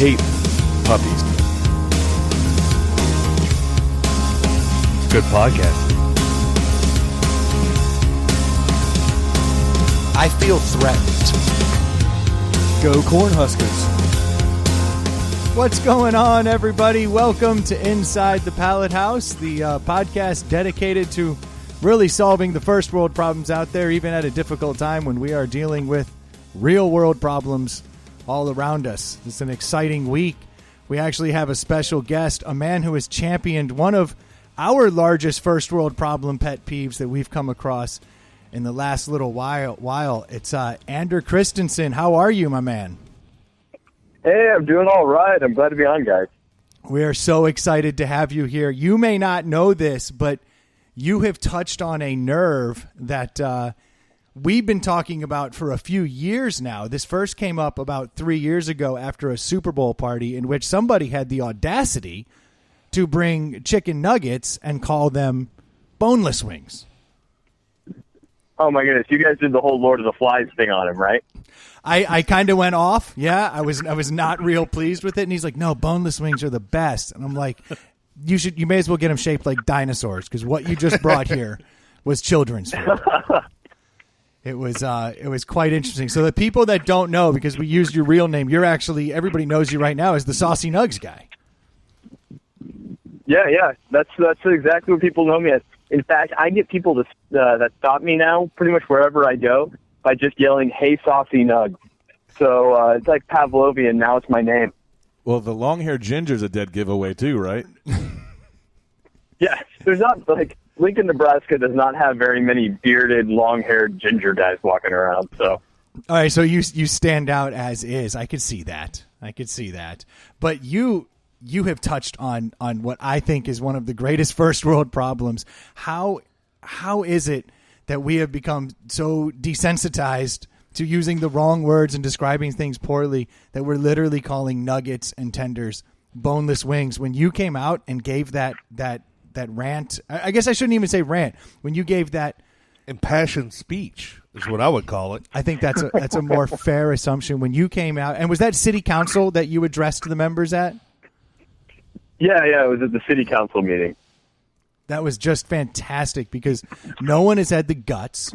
hate puppies. It's a good podcast. I feel threatened. Go Cornhuskers. What's going on, everybody? Welcome to Inside the Pallet House, the podcast dedicated to really solving the first world problems out there, even at a difficult time when we are dealing with real world problems all around us. It's an exciting week. We actually have a special guest, a man who has championed one of our largest first world problem pet peeves that we've come across in the last little while. It's Ander Christensen. How are you, my man? Hey, I'm doing all right. I'm glad to be on, guys. We are so excited to have you here. You may not know this, but you have touched on a nerve that we've been talking about for a few years now. This first came up about 3 years ago after a Super Bowl party in which somebody had the audacity to bring chicken nuggets and call them boneless wings. Oh, my goodness. You guys did the whole Lord of the Flies thing on him, right? I kind of went off. Yeah, I was not real pleased with it. And he's like, no, boneless wings are the best. And I'm like, you may as well get them shaped like dinosaurs, because what you just brought here was children's food. It was quite interesting. So the people that don't know, because we used your real name, you're actually, everybody knows you right now as the Saucy Nugs Guy. Yeah. That's exactly what people know me as. In fact, I get people that stop me now pretty much wherever I go by just yelling, "Hey, Saucy Nugs." So it's like Pavlovian. Now it's my name. Well, the long-haired ginger's a dead giveaway too, right? Yeah, there's not, like, Lincoln, Nebraska does not have very many bearded, long-haired ginger guys walking around. So, all right, so you stand out as is. I could see that. But you have touched on what I think is one of the greatest first world problems. How is it that we have become so desensitized to using the wrong words and describing things poorly that we're literally calling nuggets and tenders boneless wings? When you came out and gave that rant, I guess I shouldn't even say rant. When you gave that impassioned speech is what I would call it. I think that's a more fair assumption. When you came out, and was that city council that you addressed the members at? Yeah, it was at the city council meeting. That was just fantastic, because no one has had the guts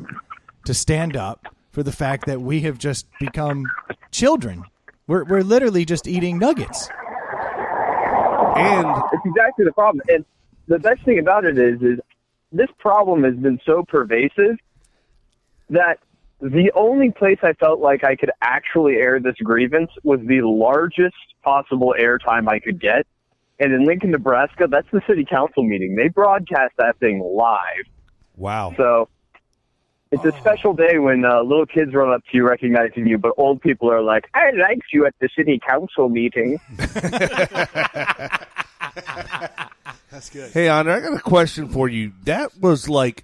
to stand up for the fact that we have just become children. We're literally just eating nuggets. And it's exactly the problem. And the best thing about it is this problem has been so pervasive that the only place I felt like I could actually air this grievance was the largest possible airtime I could get. And in Lincoln, Nebraska, that's the city council meeting. They broadcast that thing live. Wow. So it's a special day when little kids run up to you recognizing you, but old people are like, "I liked you at the city council meeting." That's good. Hey, Ander, I got a question for you. That was like,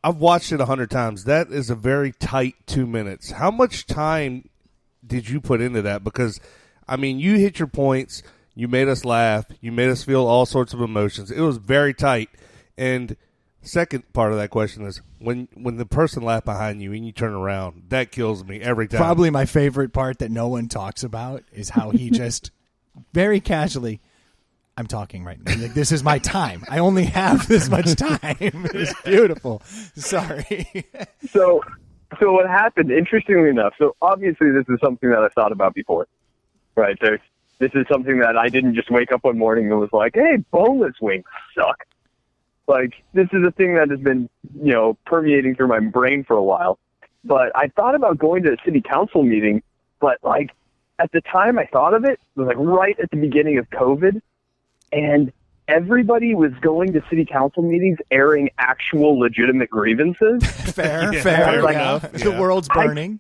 I've watched it 100 times. That is a very tight 2 minutes. How much time did you put into that? Because, I mean, you hit your points. You made us laugh. You made us feel all sorts of emotions. It was very tight. And second part of that question is when the person laughed behind you and you turn around, that kills me every time. Probably my favorite part that no one talks about is how he just very casually, "I'm talking right now. Like, this is my time. I only have this much time." It's beautiful. Sorry. So what happened, interestingly enough, so obviously this is something that I've thought about before, right? This is something that I didn't just wake up one morning and was like, "Hey, boneless wings suck." Like, this is a thing that has been, permeating through my brain for a while. But I thought about going to a city council meeting, but, like, at the time I thought of it, it was, like, right at the beginning of COVID, and everybody was going to city council meetings airing actual legitimate grievances. Fair like, enough. The world's burning.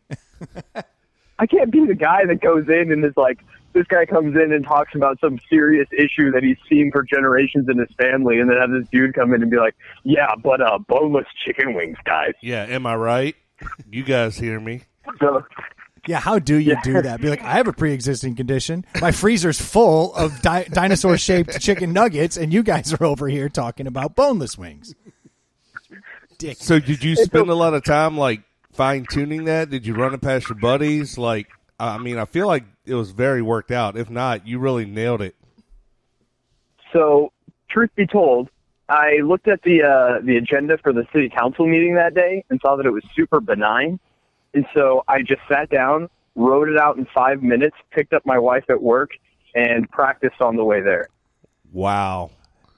I can't be the guy that goes in and is like, this guy comes in and talks about some serious issue that he's seen for generations in his family, and then have this dude come in and be like, "Yeah, but boneless chicken wings, guys." Yeah, am I right? You guys hear me? So, yeah, how do you do that? Be like, "I have a pre-existing condition. My freezer's full of dinosaur-shaped chicken nuggets, and you guys are over here talking about boneless wings." Dick. So did you spend a lot of time, like, fine-tuning that? Did you run it past your buddies? Like, I mean, I feel like it was very worked out. If not, you really nailed it. So, truth be told, I looked at the agenda for the city council meeting that day and saw that it was super benign. And so I just sat down, wrote it out in 5 minutes, picked up my wife at work, and practiced on the way there. Wow.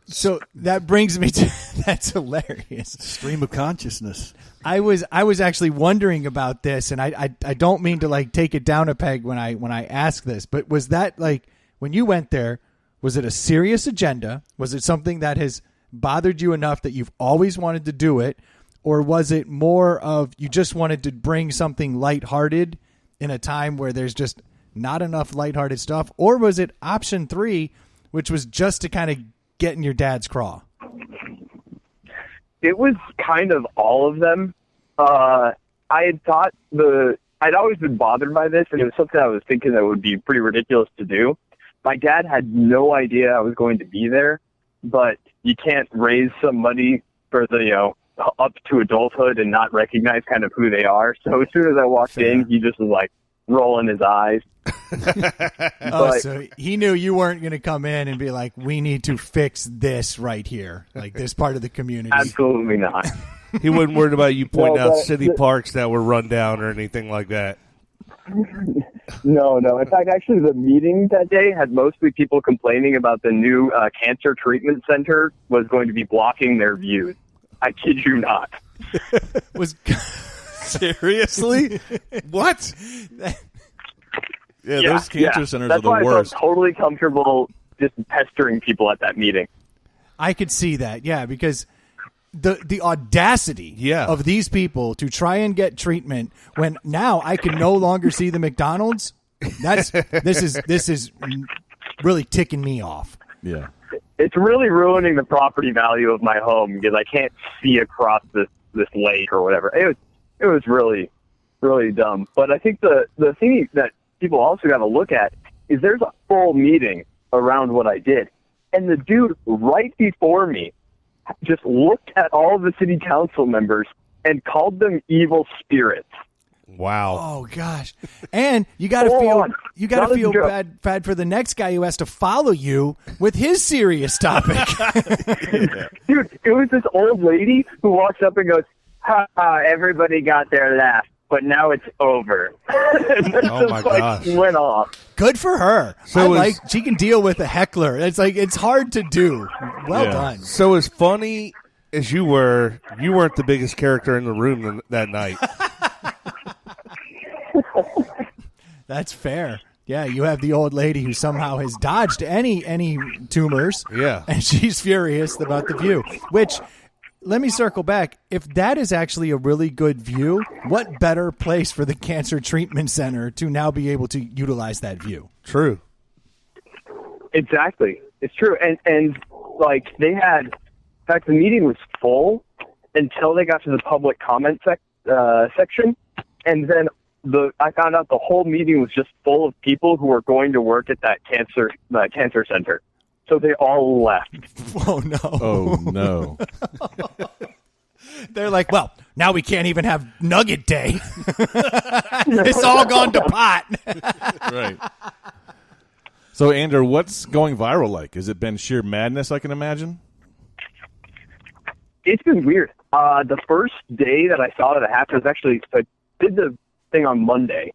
So that brings me to that's hilarious. Stream of consciousness. I was actually wondering about this, and I don't mean to like take it down a peg when I ask this, but was that like when you went there, was it a serious agenda? Was it something that has bothered you enough that you've always wanted to do it, or was it more of you just wanted to bring something lighthearted in a time where there's just not enough lighthearted stuff, or was it option 3, which was just to kind of get in your dad's craw? It was kind of all of them. I had thought I'd always been bothered by this, and it was something I was thinking that would be pretty ridiculous to do. My dad had no idea I was going to be there, but you can't raise somebody for the, up to adulthood and not recognize kind of who they are. So as soon as I walked in, he just was like rolling his eyes. So he knew you weren't going to come in and be like, we need to fix this right here, like this part of the community. Absolutely not. He wasn't worried about you pointing out city parks that were run down or anything like that. No. In fact, actually, the meeting that day had mostly people complaining about the new cancer treatment center was going to be blocking their views. I kid you not. Was Seriously? What? Yeah, those cancer centers That's are the why worst. I felt totally comfortable just pestering people at that meeting. I could see that, yeah, because the audacity of these people to try and get treatment when now I can no longer see the McDonald's. This is really ticking me off. Yeah. It's really ruining the property value of my home because I can't see across this lake or whatever. It was really, really dumb. But I think the thing that people also got to look at is there's a full meeting around what I did. And the dude right before me just looked at all of the city council members and called them evil spirits. Wow. Oh gosh. And you got to feel bad for the next guy who has to follow you with his serious topic. Dude, it was this old lady who walks up and goes, "Ha, everybody got their laugh, but now it's over." Oh my gosh. Went off. Good for her. So she can deal with a heckler. It's hard to do. Well done. So as funny as you weren't the biggest character in the room that night. That's fair. Yeah, you have the old lady who somehow has dodged any tumors. Yeah. And she's furious about the view. Which, let me circle back. If that is actually a really good view, what better place for the Cancer Treatment Center to now be able to utilize that view? True. Exactly. It's true. And like they had, in fact, the meeting was full until they got to the public comment section. And then I found out the whole meeting was just full of people who were going to work at that cancer center. So they all left. Oh, no. Oh, no. They're like, well, now we can't even have Nugget Day. It's all gone to pot. Right. So, Ander, what's going viral like? Has it been sheer madness, I can imagine? It's been weird. The first day that I saw it happen was actually, I did the thing on Monday.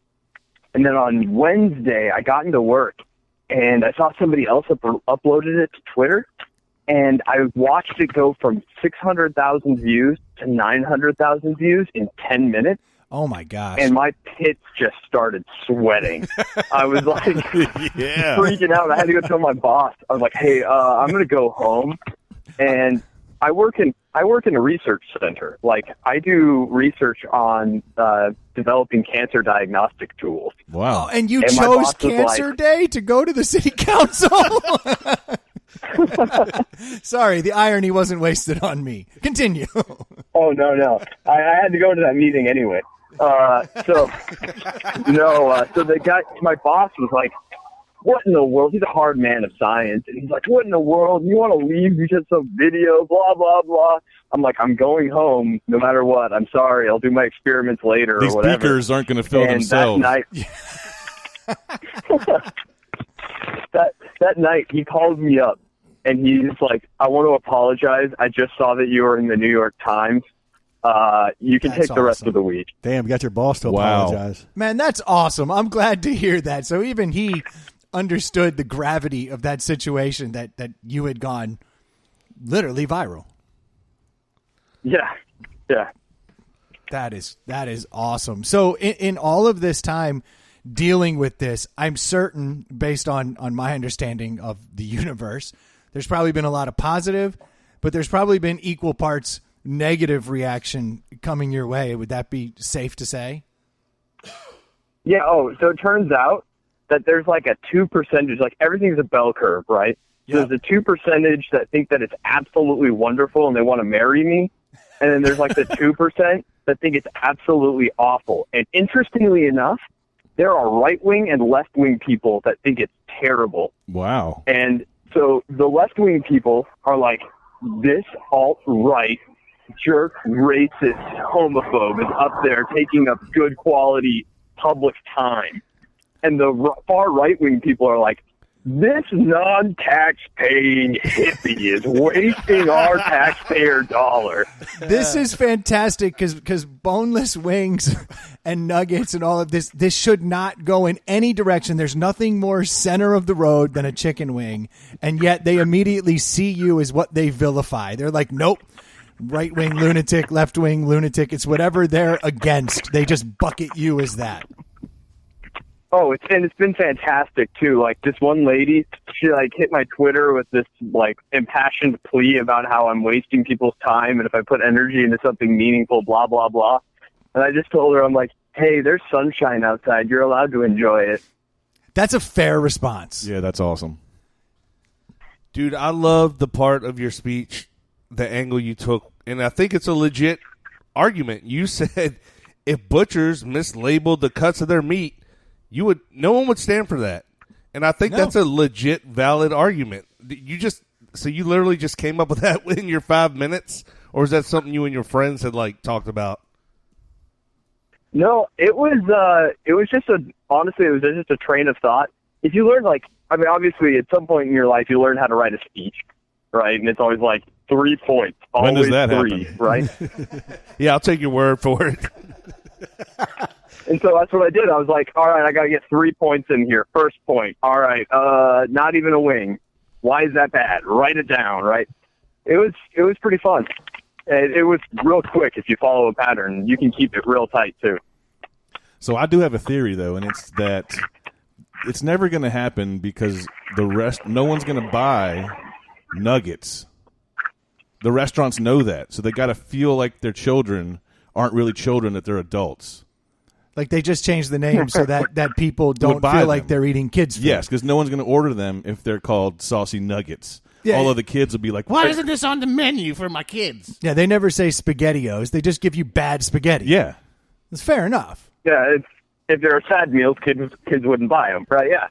And then on Wednesday, I got into work. And I saw somebody else uploaded it to Twitter, and I watched it go from 600,000 views to 900,000 views in 10 minutes. Oh, my gosh. And my pits just started sweating. I was like freaking out. I had to go tell my boss. I was like, hey, I'm going to go home. And I work in a research center. Like, I do research on developing cancer diagnostic tools. Wow. Oh, and you chose Cancer Day to go to the city council? Sorry, the irony wasn't wasted on me. Continue. Oh, no. I had to go to that meeting anyway. So my boss was like, what in the world? He's a hard man of science. And he's like, what in the world? You want to leave? You just some video, blah, blah, blah. I'm like, I'm going home no matter what. I'm sorry. I'll do my experiments later These or whatever. speakers aren't going to fill themselves. That night, that night, he called me up, and he's like, I want to apologize. I just saw that you were in the New York Times. You can take the rest of the week. Damn, you got your boss to apologize. Man, that's awesome. I'm glad to hear that. So even he understood the gravity of that situation, that you had gone literally viral. Yeah. That is awesome. So in all of this time dealing with this, I'm certain, based on my understanding of the universe, there's probably been a lot of positive, but there's probably been equal parts negative reaction coming your way. Would that be safe to say? Yeah. Oh, so it turns out that there's like a 2%, like everything's a bell curve, right? So there's a 2% that think that it's absolutely wonderful and they want to marry me. And then there's like the 2% that think it's absolutely awful. And interestingly enough, there are right-wing and left-wing people that think it's terrible. Wow. And so the left-wing people are like, this alt-right jerk, racist, homophobe is up there taking up good quality public time. And the far right-wing people are like, this non-tax-paying hippie is wasting our taxpayer dollar. This is fantastic because boneless wings and nuggets and all of this should not go in any direction. There's nothing more center of the road than a chicken wing, and yet they immediately see you as what they vilify. They're like, nope, right-wing lunatic, left-wing lunatic. It's whatever they're against. They just bucket you as that. Oh, it's been fantastic too. Like this one lady, she like hit my Twitter with this like impassioned plea about how I'm wasting people's time, and if I put energy into something meaningful, blah blah blah. And I just told her, I'm like, hey, there's sunshine outside. You're allowed to enjoy it. That's a fair response. Yeah, that's awesome. Dude, I love the part of your speech, the angle you took, and I think it's a legit argument. You said if butchers mislabeled the cuts of their meat, no one would stand for that. And I think that's a legit valid argument. So you literally just came up with that in your 5 minutes, or is that something you and your friends had like talked about? No, it was just a train of thought. If you learn, like, I mean, obviously at some point in your life you learn how to write a speech, right? And it's always like 3 points. When does that happen? Right? Yeah, I'll take your word for it. And so that's what I did. I was like, all right, I got to get 3 points in here. First point. All right, not even a wing. Why is that bad? Write it down, right? It was pretty fun. It was real quick. If you follow a pattern, you can keep it real tight, too. So I do have a theory, though, and it's that it's never going to happen because no one's going to buy nuggets. The restaurants know that, so they got to feel like their children aren't really children, that they're adults. Like they just changed the name so that people don't feel like they're eating kids' food. Yes, because no one's going to order them if they're called Saucy Nuggets. Yeah, all of the kids will be like, why isn't this on the menu for my kids? Yeah, they never say SpaghettiOs. They just give you bad spaghetti. Yeah. It's fair enough. Yeah, if they're sad meals, kids wouldn't buy them, right? Yeah.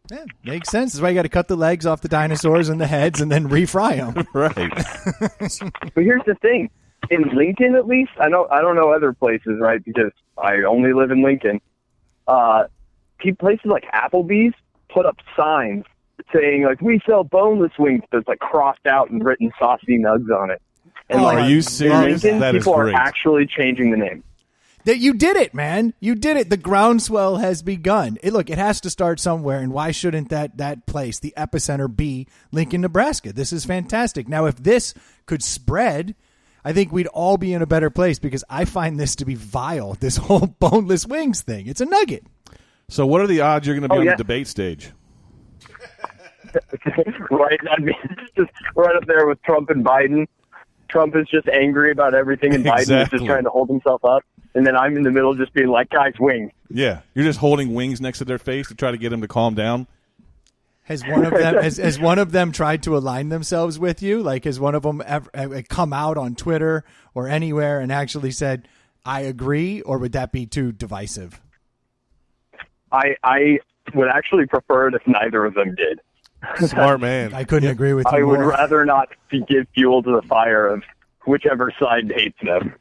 Yeah, makes sense. That's why you got to cut the legs off the dinosaurs and the heads and then refry them. Right. But here's the thing. In Lincoln, at least, I don't know other places, right? Because I only live in Lincoln. Places like Applebee's put up signs saying like, "We sell boneless wings," that's like crossed out and written "Saucy Nugs" on it. And are you serious? In Lincoln, that people is great. are actually changing the name. That you did it, man. You did it. The groundswell has begun. Look, it has to start somewhere, and why shouldn't that place, the epicenter, be Lincoln, Nebraska? This is fantastic. Now, if this could spread, I think we'd all be in a better place because I find this to be vile, this whole boneless wings thing. It's a nugget. So what are the odds you're going to be on the debate stage? Right? I mean, just right up there with Trump and Biden. Trump is just angry about everything, and Biden is just trying to hold himself up. And then I'm in the middle just being like, guys, wings. Yeah. You're just holding wings next to their face to try to get them to calm down? Has one of them tried to align themselves with you? Like, has one of them ever come out on Twitter or anywhere and actually said, I agree, or would that be too divisive? I would actually prefer it if neither of them did. Smart man. I couldn't agree with you I more. would rather not give fuel to the fire of whichever side hates them.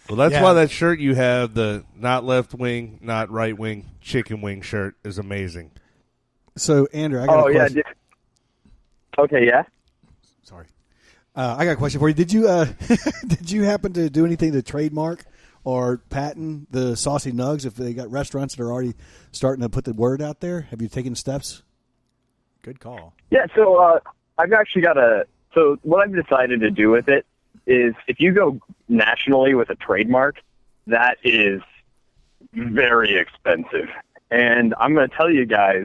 Well, that's why that shirt you have, the not left wing, not right wing, chicken wing shirt, is amazing. So, Andrew, I got a question. Okay, yeah. Sorry. I got a question for you. Did you did you happen to do anything to trademark or patent the Saucy Nugs if they got restaurants that are already starting to put the word out there? Have you taken steps? Good call. Yeah, so I've actually got so what I've decided to do with it is if you go nationally with a trademark, that is very expensive. And I'm going to tell you guys,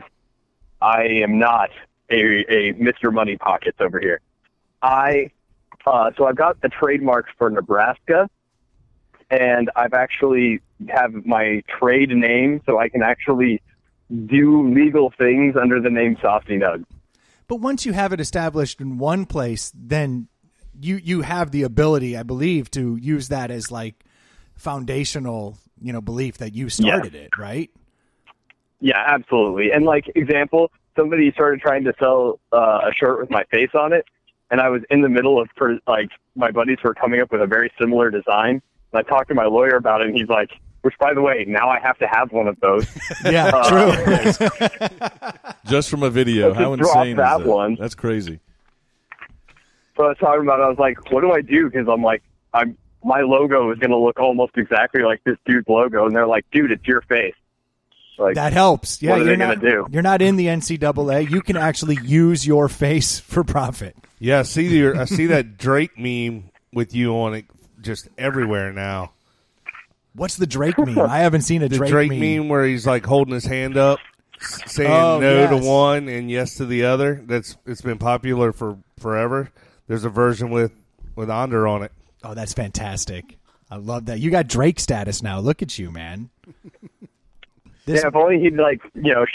I am not a Mr. Money Pockets over here. So I've got the trademarks for Nebraska, and I've actually have my trade name, so I can actually do legal things under the name Saucy Nugs. But once you have it established in one place, then you have the ability, I believe, to use that as like foundational, belief that you started it, right? Yeah, absolutely. And like example, somebody started trying to sell a shirt with my face on it, and I was in the middle of my buddies were coming up with a very similar design. And I talked to my lawyer about it, and he's like, which, by the way, now I have to have one of those. Yeah, true. Just from a video. How insane is that? One. That's crazy. So I was talking about it. I was like, what do I do? Because my logo is going to look almost exactly like this dude's logo. And they're like, dude, it's your face. Like, that helps. Yeah, what are they going to do? You're not in the NCAA. You can actually use your face for profit. Yeah, I see that Drake meme with you on it just everywhere now. What's the Drake meme? I haven't seen a Drake meme where he's like holding his hand up, saying no to one and yes to the other. It's been popular for forever. There's a version with Ander on it. Oh, that's fantastic. I love that. You got Drake status now. Look at you, man. If only he'd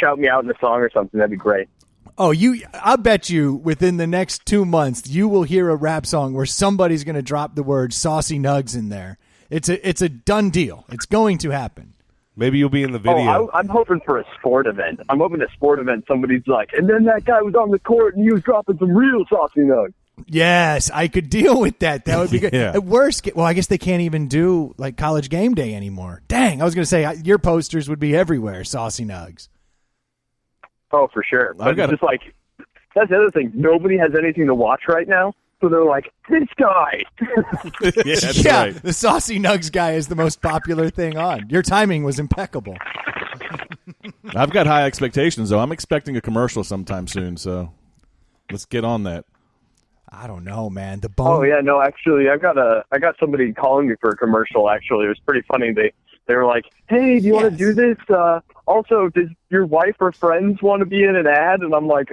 shout me out in a song or something, that'd be great. Oh, I bet you within the next 2 months you will hear a rap song where somebody's going to drop the word Saucy Nugs in there. It's a done deal. It's going to happen. Maybe you'll be in the video. I'm hoping for a sport event. I'm hoping a sport event somebody's like, and then that guy was on the court and he was dropping some real Saucy Nugs. Yes, I could deal with that. That would be good. Yeah. At worst, I guess they can't even do like College Game Day anymore. Dang, I was going to say your posters would be everywhere, Saucy Nugs. Oh, for sure. But it's just like, that's the other thing. Nobody has anything to watch right now. So they're like, this guy. Yeah, that's right. The Saucy Nugs Guy is the most popular thing on. Your timing was impeccable. I've got high expectations, though. I'm expecting a commercial sometime soon, so let's get on that. I don't know, man. Oh yeah, no, actually, I got somebody calling me for a commercial. Actually, it was pretty funny. They were like, "Hey, do you want to do this? Also, does your wife or friends want to be in an ad?" And I'm like,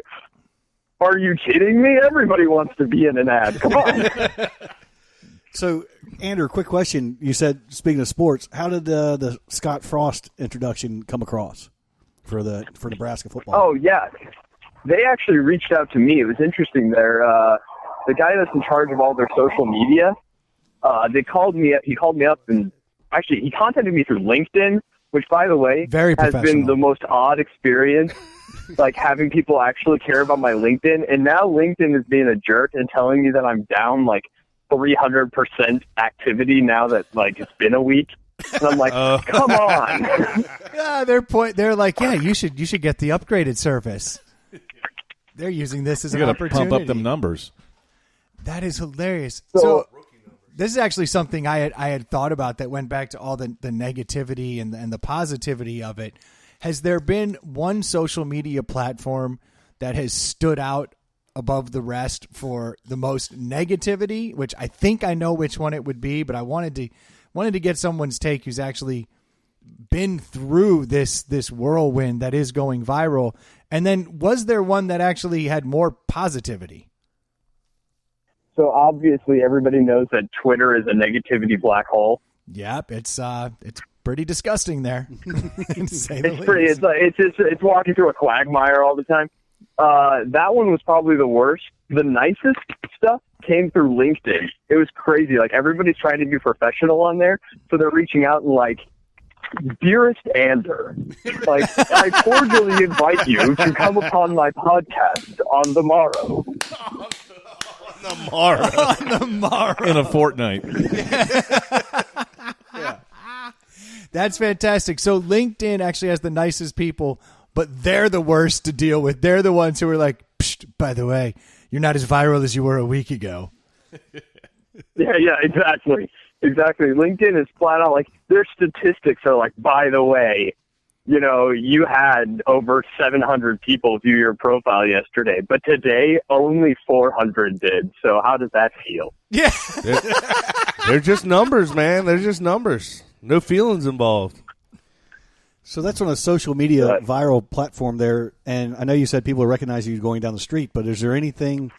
"Are you kidding me? Everybody wants to be in an ad. Come on." So, Andrew, quick question. You said, speaking of sports, how did the Scott Frost introduction come across for Nebraska football? Oh yeah, they actually reached out to me. It was interesting. The guy that's in charge of all their social media, he called me up and actually he contacted me through LinkedIn, which, by the way, has been the most odd experience, like having people actually care about my LinkedIn. And now LinkedIn is being a jerk and telling me that I'm down like 300% activity now that like it's been a week. And I'm like, come on. Yeah, they're like, yeah, you should get the upgraded service. They're using this as an opportunity. Pump up them numbers. That is hilarious. So this is actually something I had thought about that went back to all the negativity and the positivity of it. Has there been one social media platform that has stood out above the rest for the most negativity? Which I think I know which one it would be, but I wanted to get someone's take who's actually been through this whirlwind that is going viral. And then was there one that actually had more positivity? So obviously everybody knows that Twitter is a negativity black hole. Yep, it's pretty disgusting there. It's walking through a quagmire all the time. That one was probably the worst. The nicest stuff came through LinkedIn. It was crazy. Like everybody's trying to be professional on there, so they're reaching out and like, "Dearest Ander, like I cordially invite you to come upon my podcast on the morrow." On the morrow. In a fortnight. That's fantastic. So LinkedIn actually has the nicest people, but they're the worst to deal with. They're the ones who are like, psst, by the way, you're not as viral as you were a week ago. Yeah, exactly. LinkedIn is flat out like, their statistics are like, by the way, you had over 700 people view your profile yesterday, but today only 400 did. So how does that feel? Yeah. They're just numbers, man. They're just numbers. No feelings involved. So that's on a social media viral platform there. And I know you said people recognize you going down the street, but is there anything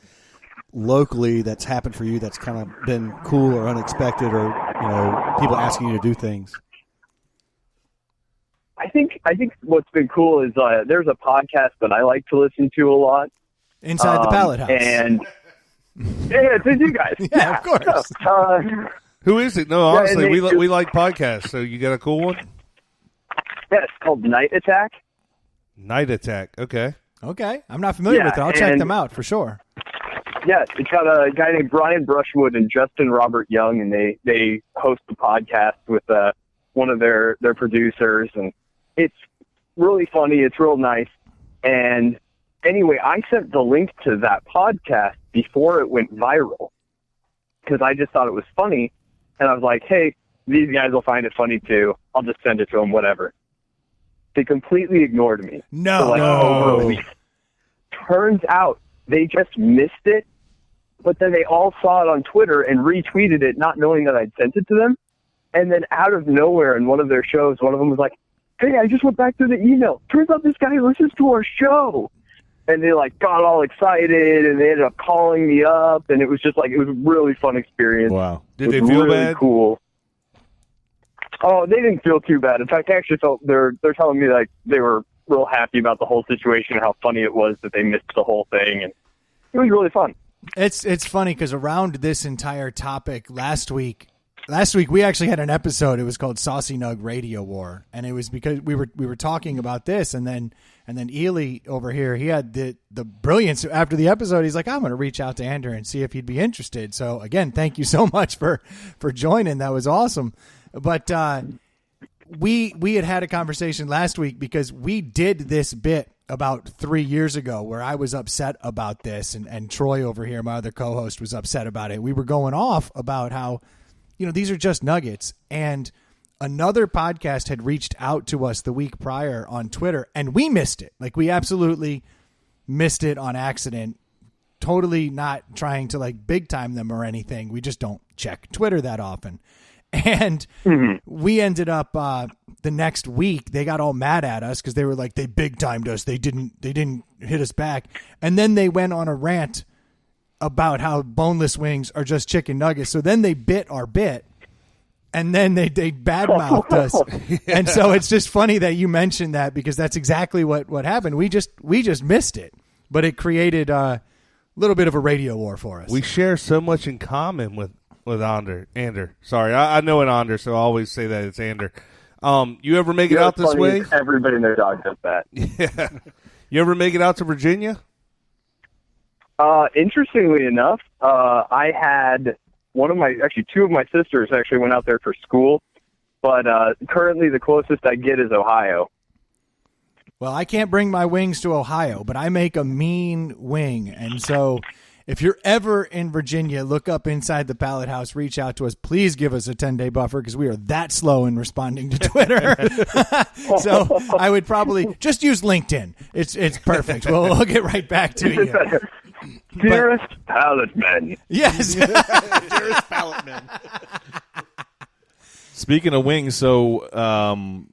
locally that's happened for you that's kind of been cool or unexpected, or people asking you to do things? I think what's been cool is there's a podcast that I like to listen to a lot. Inside the Pallet House. And yeah, it's you guys. Yeah, of course. Who is it? No, honestly, we like podcasts. So you got a cool one? Yeah, it's called Night Attack. Night Attack. Okay. I'm not familiar with it. I'll check them out for sure. Yeah, it's got a guy named Brian Brushwood and Justin Robert Young, and they host the podcast with one of their producers, and it's really funny. It's real nice. And anyway, I sent the link to that podcast before it went viral because I just thought it was funny. And I was like, hey, these guys will find it funny too. I'll just send it to them, whatever. They completely ignored me. Over a week. Turns out they just missed it, but then they all saw it on Twitter and retweeted it, not knowing that I'd sent it to them. And then out of nowhere in one of their shows, one of them was like, hey, I just went back through the email. Turns out this guy listens to our show. And they got all excited, and they ended up calling me up, and it was just it was a really fun experience. Wow. Did they feel really bad? Cool. Oh, they didn't feel too bad. In fact, I actually felt they're telling me they were real happy about the whole situation and how funny it was that they missed the whole thing, and it was really fun. It's funny because around this entire topic last week we actually had an episode. It was called Saucy Nug Radio War, and it was because we were talking about this, and then Ely over here, he had the brilliance after the episode. He's like, I'm going to reach out to Ander and see if he'd be interested. So again, thank you so much for joining. That was awesome. But we had a conversation last week because we did this bit about 3 years ago where I was upset about this, and Troy over here, my other co-host, was upset about it. We were going off about how, these are just nuggets. And another podcast had reached out to us the week prior on Twitter, and we missed it. We absolutely missed it on accident. Totally not trying to big time them or anything. We just don't check Twitter that often. And we ended up the next week, they got all mad at us because they were like, they big timed us. They didn't hit us back. And then they went on a rant about how boneless wings are just chicken nuggets. So then they bit our bit, and then they badmouthed us. And so it's just funny that you mentioned that, because that's exactly what happened. We just missed it, but it created a little bit of a radio war for us. We share so much in common with Ander. Sorry, I know an Ander, so I always say that it's Ander. You ever make it out this way? Everybody and their dog does that. Yeah. You ever make it out to Virginia? Interestingly enough, I had two of my sisters actually went out there for school, but currently the closest I get is Ohio. Well, I can't bring my wings to Ohio, but I make a mean wing. And so if you're ever in Virginia, look up Inside the Pallet House, reach out to us. Please give us a 10-day buffer because we are that slow in responding to Twitter. So I would probably just use LinkedIn. It's perfect. We'll get right back to you. Dearest Pallet Men. Yes. Dearest Pallet Men. Speaking of wings, so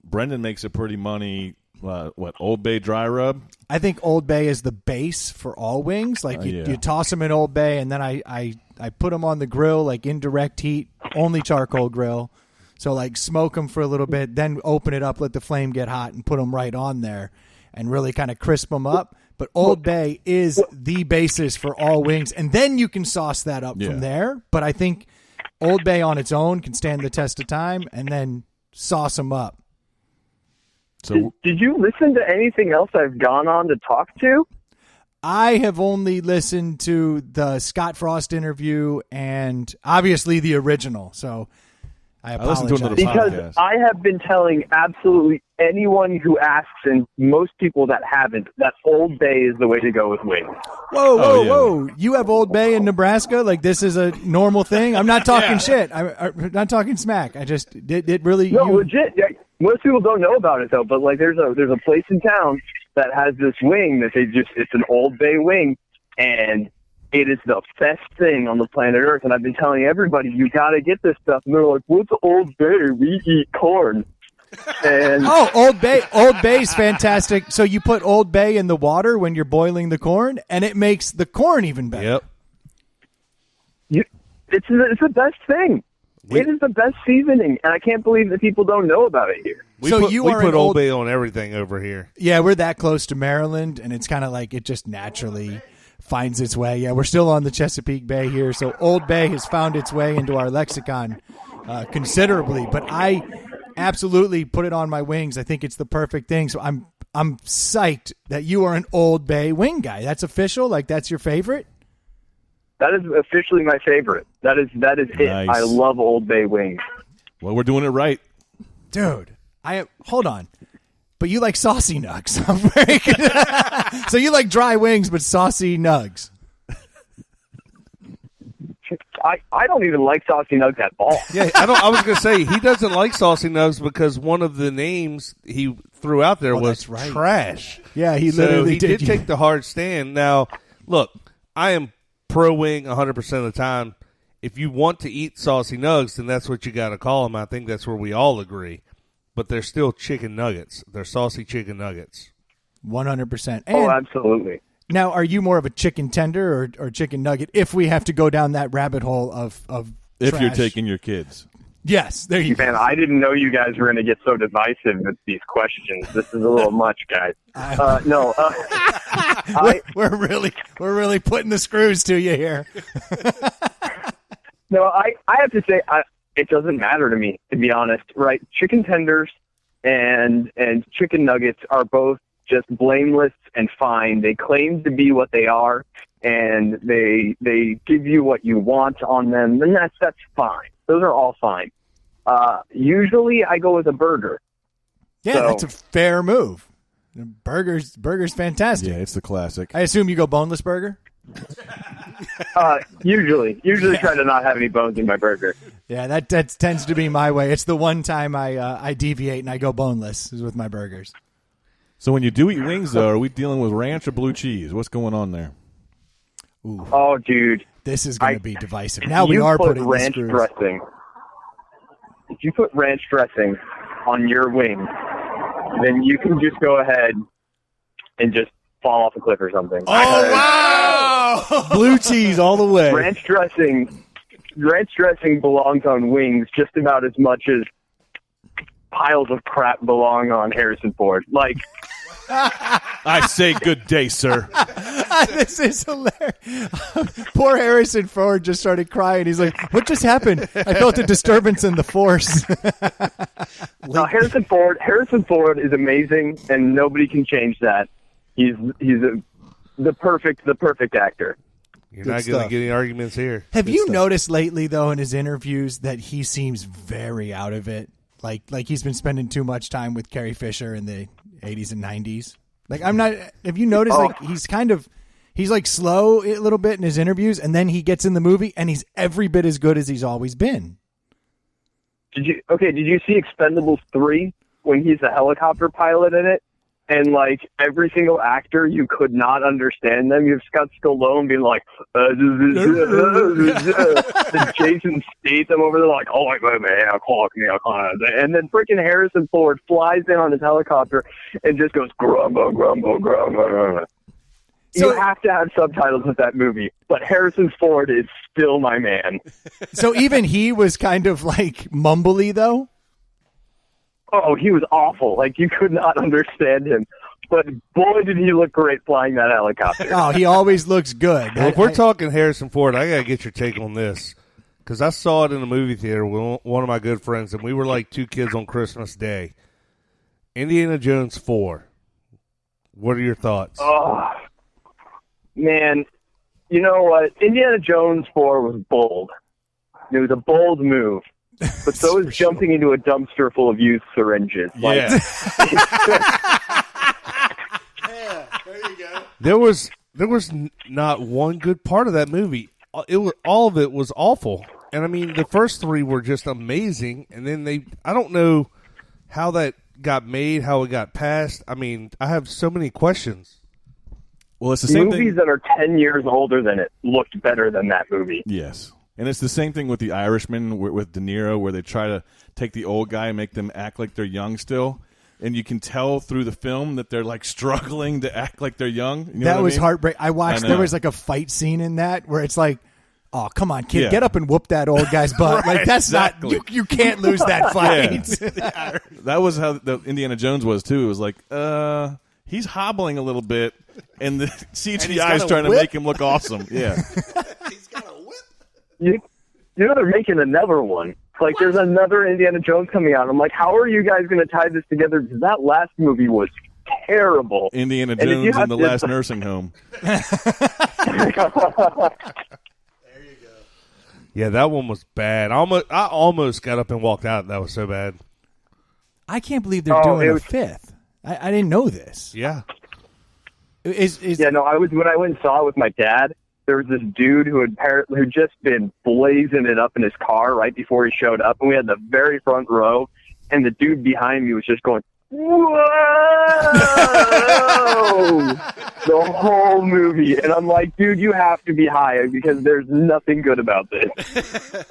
Brendan makes a pretty money, Old Bay dry rub? I think Old Bay is the base for all wings. You toss them in Old Bay, and then I put them on the grill, indirect heat, only charcoal grill. So smoke them for a little bit, then open it up, let the flame get hot, and put them right on there and really kind of crisp them up. But Old Bay is the basis for all wings, and then you can sauce that up from there. But I think Old Bay on its own can stand the test of time, and then sauce them up. So, did you listen to anything else I've gone on to talk to? I have only listened to the Scott Frost interview and obviously the original. So I listen to another apologize. podcast. Because I have been telling absolutely anyone who asks, and most people that haven't, that Old Bay is the way to go with wings. Whoa, whoa, Oh, yeah. whoa! You have Old Bay in Nebraska? Like this is a normal thing? I'm not talking shit. I'm not talking smack. I just it really. No, you, legit. Yeah, most people don't know about it though. But like, there's a place in town that has this wing that it's an Old Bay wing, and it is the best thing on the planet Earth. And I've been telling everybody, you got to get this stuff. And they're like, what's Old Bay? We eat corn. And Oh, Old Bay. Old Bay's fantastic. So you put Old Bay in the water when you're boiling the corn, and it makes the corn even better. Yep. it's the best thing. It is the best seasoning, and I can't believe that people don't know about it here. We So put, you we are put an Old old- Bay on everything over here. Yeah, we're that close to Maryland, and it's kind of like it just naturally finds its way. Yeah, we're still on the Chesapeake Bay here, so Old Bay has found its way into our lexicon considerably. But I absolutely put it on my wings. I think it's the perfect thing. So I'm psyched that you are an Old Bay wing guy. That's official. Like that's your favorite. That is officially my favorite. That is it. Nice. I love Old Bay wings. Well, we're doing it right. Dude, hold on. But you like saucy nugs. I'm very good. So you like dry wings, but saucy nugs. I don't even like Saucy Nugs at all. Yeah, I was going to say he doesn't like Saucy Nugs because one of the names he threw out there was that's right. trash. Yeah, he So literally he did you- take the hard stand. Now, look, I am pro wing 100% of the time. If you want to eat Saucy Nugs, then that's what you got to call them. I think that's where we all agree. But they're still chicken nuggets. They're saucy chicken nuggets. 100%. Oh, And absolutely. now, are you more of a chicken tender or chicken nugget? If we have to go down that rabbit hole of If trash? you're taking your kids. yes, there you Man, go. I didn't know you guys were going to get so divisive with these questions. This is a little much, guys. No, We're really putting the screws to you here. no. I have to say, it doesn't matter to me, to be honest. Right? Chicken tenders and chicken nuggets are both just blameless and fine. They claim to be what they are, and they give you what you want on them, and that's fine. Those are all fine. Usually, I go with a burger. Yeah, So- that's a fair move. Burger's fantastic. Yeah, it's the classic. I assume you go boneless burger. Usually try to not have any bones in my burger. Yeah, that tends to be my way. It's the one time I deviate and I go boneless is with my burgers. So when you do eat wings, though, are we dealing with ranch or blue cheese? What's going on there? Ooh, Oh, dude. this is going I- to be divisive. If Now we you are put putting the ranch screws. dressing. If you put ranch dressing on your wing, then you can just go ahead and just fall off a cliff or something. Oh wow! Blue cheese all the way. Ranch dressing belongs on wings just about as much as piles of crap belong on Harrison Ford. Like, I say good day, sir. This is hilarious. Poor Harrison Ford just started crying. He's like, "What just happened? I felt a disturbance in the force." Harrison Ford is amazing, and nobody can change that. He's the perfect actor. You're Good not going stuff. to get any arguments here. Have Good you stuff. noticed lately, though, in his interviews that he seems very out of it? Like he's been spending too much time with Carrie Fisher in the 80s and 90s. Like, I'm not. Have you noticed? Like, he's like slow a little bit in his interviews, and then he gets in the movie, and he's every bit as good as he's always been. Did you see Expendables 3 when he's a helicopter pilot in it? And, like, every single actor, you could not understand them. You've got Stallone being like, and Jason Statham over there like, oh, wait, man, and then freaking Harrison Ford flies in on his helicopter and just goes, grumble, grumble, grumble, grumble. So- You have to have subtitles with that movie, but Harrison Ford is still my man. So even he was kind of like mumbly, though. Oh, he was awful. Like, you could not understand him. But, boy, did he look great flying that helicopter. Oh, he always looks good. Well, if we're talking Harrison Ford, I got to get your take on this. Because I saw it in a movie theater with one of my good friends, and we were like two kids on Christmas Day. Indiana Jones 4. What are your thoughts? Oh, man. You know what? Indiana Jones 4 was bold. It was a bold move. but so is jumping into a dumpster full of used syringes. Like, Yeah. There was not one good part of that movie. All of it was awful. And I mean, the first three were just amazing. And then I don't know how that got made, how it got passed. I mean, I have so many questions. Well, it's the same movies thing. that are 10 years older than it looked better than that movie. Yes. And it's the same thing with The Irishman with De Niro, where they try to take the old guy and make them act like they're young still. And you can tell through the film that they're like struggling to act like they're young. You know That what was I mean? heartbreak. I watched. There was like a fight scene in that where it's like, "Oh, come on, kid, Yeah. get up and whoop that old guy's butt." Right, Like that's exactly. not you can't lose that fight. That was how the Indiana Jones was too. It was like, he's hobbling a little bit, and the CGI is trying to make him look awesome. Yeah. He's got a whip. You know they're making another one. Like, there's another Indiana Jones coming out. I'm like, how are you guys going to tie this together? Because that last movie was terrible. Indiana And if you Jones have in the to- last nursing home. Yeah, that one was bad. I almost got up and walked out. That was so bad. I can't believe they're Oh, doing it a was- fifth. I didn't know this. Yeah. Yeah, no, when I went and saw it with my dad, there was this dude who'd just been blazing it up in his car right before he showed up, and we had the very front row, and the dude behind me was just going, whoa, the whole movie. And I'm like, dude, you have to be high because there's nothing good about this.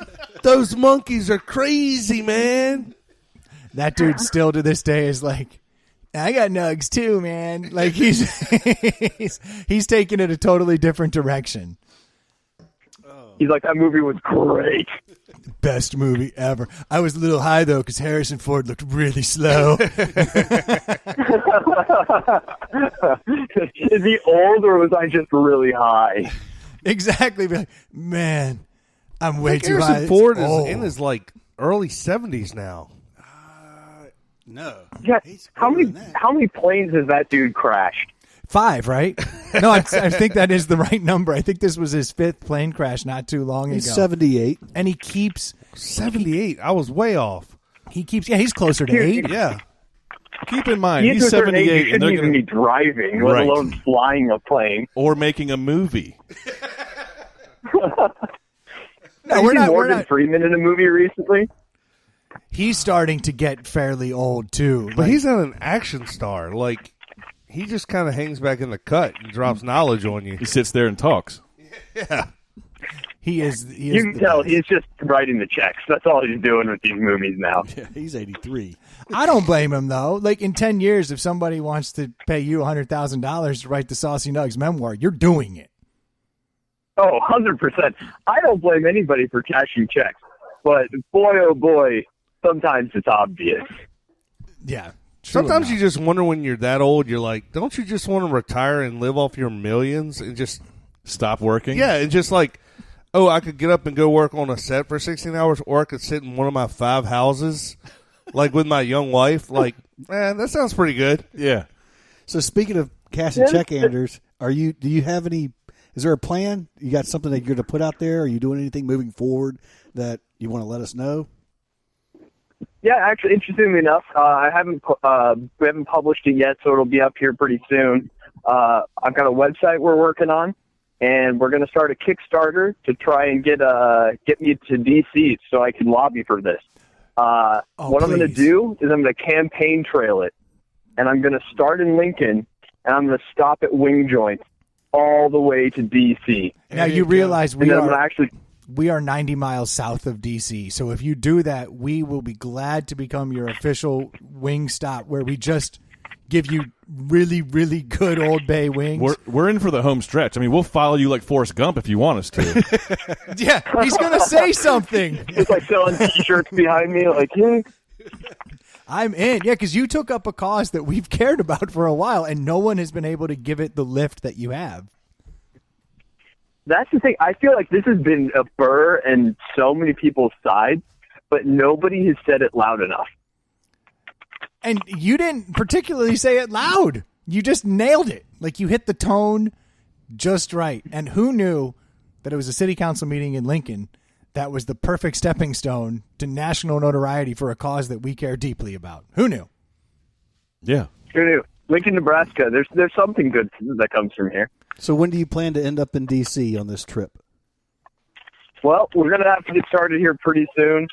Those monkeys are crazy, man. That dude still to this day is like, I got nugs too, man. Like he's taking it a totally different direction. He's like, that movie was great. Best movie ever. I was a little high though because Harrison Ford looked really slow. Is he old or was I just really high? Exactly. Be like, man, I'm way too high. Harrison Ford It's is old. in his like early 70s now. No. Yeah. He's How older many than that. how many planes has that dude crashed? 5, right? No, I think that is the right number. I think this was his 5th plane crash not too long He's ago. 78. And he keeps 78. I was way off. yeah, he's closer to 8. Yeah. Keep in mind, He's he's a certain age, 78, you and shouldn't they're even going be to driving, Right. let alone flying a plane. or making a movie. Have No, you we're seen not Morgan Freeman in a movie recently? He's starting to get fairly old too. But he's not an action star. Like, he just kind of hangs back in the cut and drops knowledge on you. He sits there and talks. Yeah. he is You can the tell best. he's just writing the checks. That's all he's doing with these movies now. Yeah, he's 83. I don't blame him though. Like in 10 years, if somebody wants to pay you $100,000 to write the Saucy Nugs memoir, you're doing it. Oh, 100%. I don't blame anybody for cashing checks. But boy, oh boy, sometimes it's obvious. Yeah. true Sometimes enough. you just wonder when you're that old, you're like, don't you just want to retire and live off your millions and just, Stop working. yeah, and just like, oh, I could get up and go work on a set for 16 hours, or I could sit in one of my 5 houses, like with my young wife. Like, man, that sounds pretty good. Yeah. So speaking of cash and check, Anders, do you have any? Is there a plan? You got something that you're going to put out there? Are you doing anything moving forward that you want to let us know? Yeah, actually, interestingly enough, we haven't published it yet, so it'll be up here pretty soon. I've got a website we're working on, and we're going to start a Kickstarter to try and get me to DC so I can lobby for this. What I'm going to please. do is I'm going to campaign trail it, and I'm going to start in Lincoln, and I'm going to stop at Wing Joint all the way to DC. Now you realize And then I'm going to actually we are 90 miles south of DC. So if you do that, we will be glad to become your official wing stop where we just give you really, really good Old Bay wings. We're in for the home stretch. I mean, we'll follow you like Forrest Gump if you want us to. Yeah, he's going to say something. just like selling T-shirts behind me, like, hey. I'm in. Yeah, because you took up a cause that we've cared about for a while, and no one has been able to give it the lift that you have. That's the thing. I feel like this has been a burr in so many people's sides, but nobody has said it loud enough. And you didn't particularly say it loud. You just nailed it. Like you hit the tone just right. And who knew that it was a city council meeting in Lincoln that was the perfect stepping stone to national notoriety for a cause that we care deeply about. Who knew? Yeah. Who knew? Lincoln, Nebraska. There's something good that comes from here. So when do you plan to end up in D.C. on this trip? Well, we're going to have to get started here pretty soon.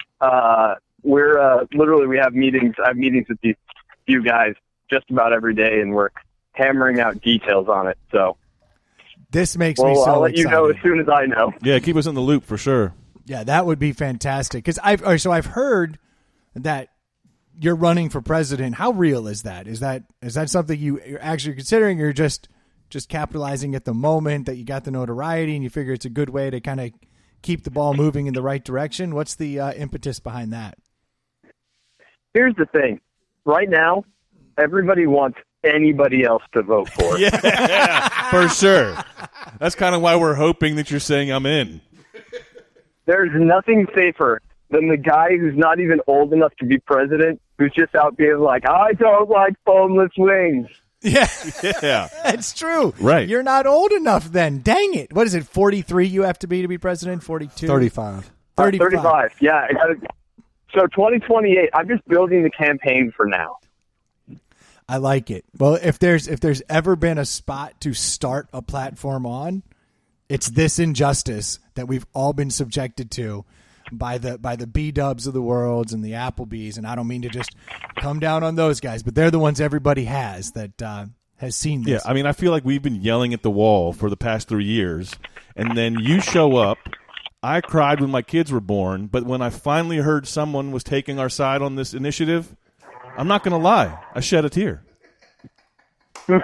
We're literally, we have meetings. I have meetings with these few guys just about every day, and we're hammering out details on it. So this makes me so I'll let excited. you know as soon as I know. Yeah, keep us in the loop for sure. Yeah, that would be fantastic. Because I've heard that you're running for president. How real is that? Is that something you're actually considering? Or you're just capitalizing at the moment that you got the notoriety and you figure it's a good way to kind of keep the ball moving in the right direction? What's the impetus behind that? Here's the thing. Right now, everybody wants anybody else to vote for. Yeah, for sure. That's kind of why we're hoping that you're saying I'm in. There's nothing safer than the guy who's not even old enough to be president, who's just out being like, I don't like boneless wings. Yeah. Yeah. It's true. Right. You're not old enough then. Dang it. What is it, 43 you have to be president? 42? 35. 35. Yeah. So 2028, I'm just building the campaign for now. I like it. Well, if there's ever been a spot to start a platform on, it's this injustice that we've all been subjected to by the B-dubs of the worlds and the Applebees, and I don't mean to just come down on those guys, but they're the ones everybody has seen this. Yeah, I mean, I feel like we've been yelling at the wall for the past 3 years, and then you show up. I cried when my kids were born, but when I finally heard someone was taking our side on this initiative, I'm not going to lie, I shed a tear. You've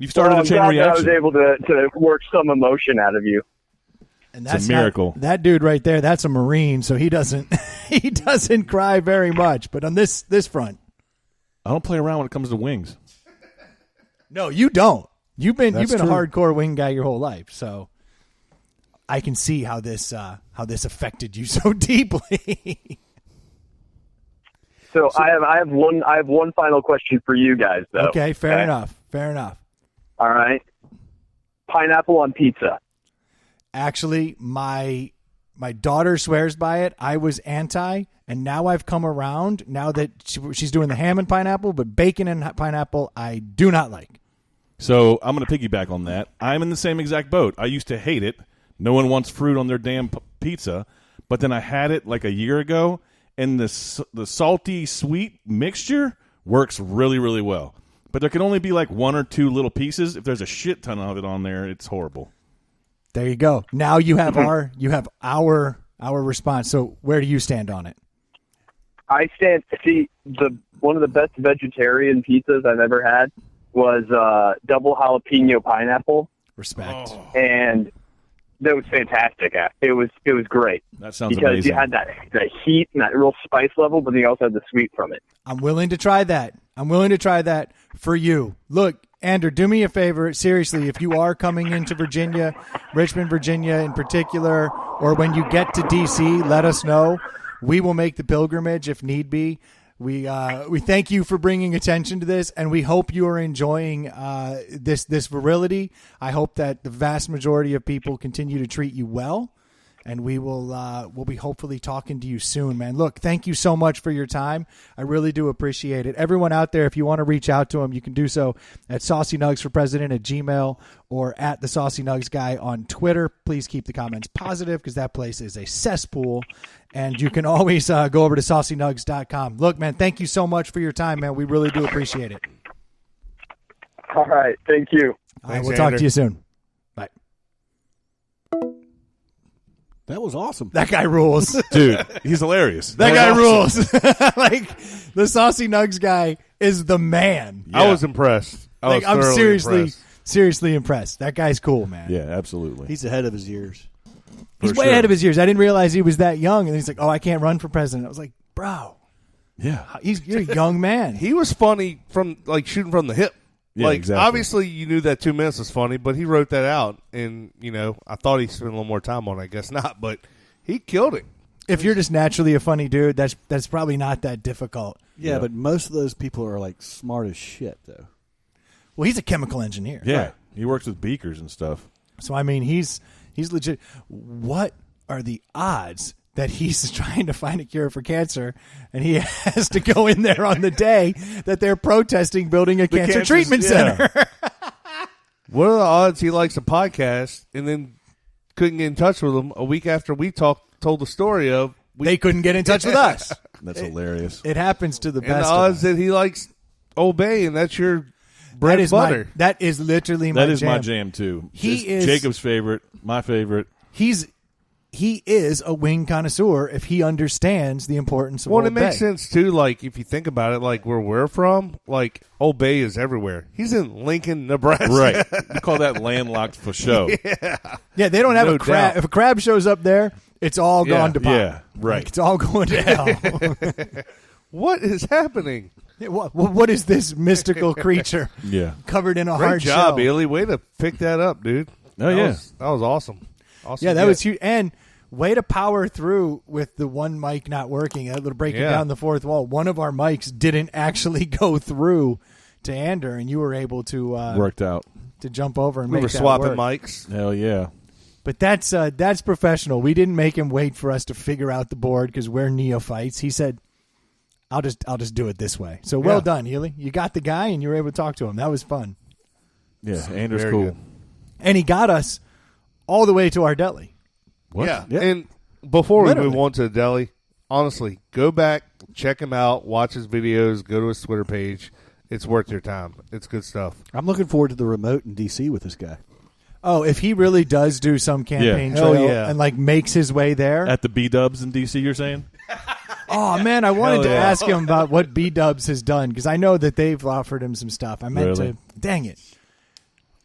started a chain I reaction. was able to work some emotion out of you. And It's a miracle. That dude right there, that's a Marine, so he doesn't cry very much. But on this front, I don't play around when it comes to wings. no, you don't. You've been That's a true. hardcore wing guy your whole life, so I can see how this affected you so deeply. So I have one final question for you guys, though. Okay, fair enough. All right. Pineapple on pizza. Actually, my daughter swears by it. I was anti, and now I've come around. Now that she's doing the ham and pineapple, but bacon and pineapple, I do not like. So I'm going to piggyback on that. I'm in the same exact boat. I used to hate it. No one wants fruit on their damn pizza. But then I had it like a year ago, and the salty sweet mixture works really, really well. But there can only be like one or two little pieces. If there's a shit ton of it on there, it's horrible. There you go. Now you have our response. So where do you stand on it? I stand. See, one of the best vegetarian pizzas I've ever had was double jalapeno pineapple, Respect. and that was fantastic. It was great. That sounds because amazing. you had that heat and that real spice level, but then you also had the sweet from it. I'm willing to try that. For you. Look, Ander, do me a favor. Seriously, if you are coming into Virginia, Richmond, Virginia in particular, or when you get to D.C., let us know. We will make the pilgrimage if need be. We thank you for bringing attention to this, and we hope you are enjoying this virility. I hope that the vast majority of people continue to treat you well, and we'll be hopefully talking to you soon, man. Look, thank you so much for your time. I really do appreciate it. Everyone out there, if you want to reach out to him, you can do so at Saucy Nugs for President at Gmail or at the Saucy Nugs Guy on Twitter. Please keep the comments positive because that place is a cesspool. And you can always go over to saucynugs.com. Look, man, thank you so much for your time, man. We really do appreciate it. All right. Thank you. All right, we'll talk to you soon. Bye. That was awesome. That guy rules. Dude, he's hilarious. That was guy awesome. rules. Like, the Saucy Nugs Guy is the man. Yeah. I was impressed. I'm seriously impressed. That guy's cool, man. Yeah, absolutely. He's ahead of his years. He's For way sure. ahead of his years. I didn't realize he was that young. And he's like, oh, I can't run for president. I was like, bro, Yeah. you're a young man. He was funny from like shooting from the hip. Yeah, like exactly. obviously you knew that 2 minutes was funny, but he wrote that out, and I thought he spent a little more time on it. I guess not, but he killed it. If you're just naturally a funny dude, that's probably not that difficult. Yeah, but most of those people are like smart as shit, though. Well, he's a chemical engineer. Yeah. Right. He works with beakers and stuff. So I mean, he's He's legit. What are the odds that he's trying to find a cure for cancer and he has to go in there on the day that they're protesting building a cancer treatment center? What are the odds he likes a podcast and then couldn't get in touch with him a week after we told the story of they couldn't get in touch with us? That's hilarious. It happens to the best. And the odds that he likes Old Bay, and that's your bread and butter. That is literally my jam. That is my jam too. He is Jacob's favorite, my favorite. He is a wing connoisseur if he understands the importance of Old Bay. Well, it makes sense too. Like if you think about it, like where we're from, like Old Bay is everywhere. He's in Lincoln, Nebraska. Right. You call that landlocked for show. Yeah, they don't have No a crab. doubt. If a crab shows up there, it's all gone to pot. Yeah, right. Like, it's all going to hell. What is happening? What is this mystical creature? Yeah. Covered in a Great hard job, shell. Ely. Way to pick that up, dude. Oh, yeah. That was awesome. Awesome. Yeah, that was huge. And way to power through with the one mic not working. That little breaking down the fourth wall. One of our mics didn't actually go through to Ander, and you were able to worked out to jump over and We make were that swapping work. mics. Hell yeah. But that's professional. We didn't make him wait for us to figure out the board because we're neophytes. He said, "I'll just do it this way." So well done, Healy. You got the guy, and you were able to talk to him. That was fun. Yeah, Anders Very cool. good. And he got us all the way to our deli. What? Yeah. And before Literally. we move on to the deli, honestly, go back, check him out, watch his videos, go to his Twitter page. It's worth your time. It's good stuff. I'm looking forward to the remote in D.C. with this guy. Oh, if he really does do some campaign Hell trail yeah. and like makes his way there. At the B-Dubs in D.C., you're saying? Oh man, I wanted Hell to yeah. ask him about what B-Dubs has done because I know that they've offered him some stuff. I meant Really? to. Dang it.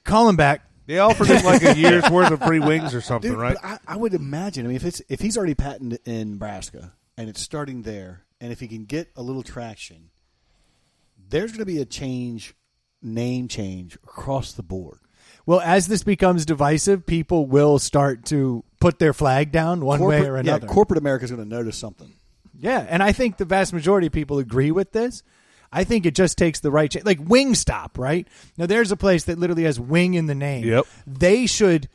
Call him back. They offered him like a year's worth of free wings or something, Dude, right? but I would imagine. I mean, if he's already patented in Nebraska and it's starting there, and if he can get a little traction, there's going to be a name change across the board. Well, as this becomes divisive, people will start to put their flag down one way or another. Yeah, corporate America is going to notice something. Yeah, and I think the vast majority of people agree with this. I think it just takes the right change. Like Wingstop, right? Now, there's a place that literally has wing in the name. Yep. They should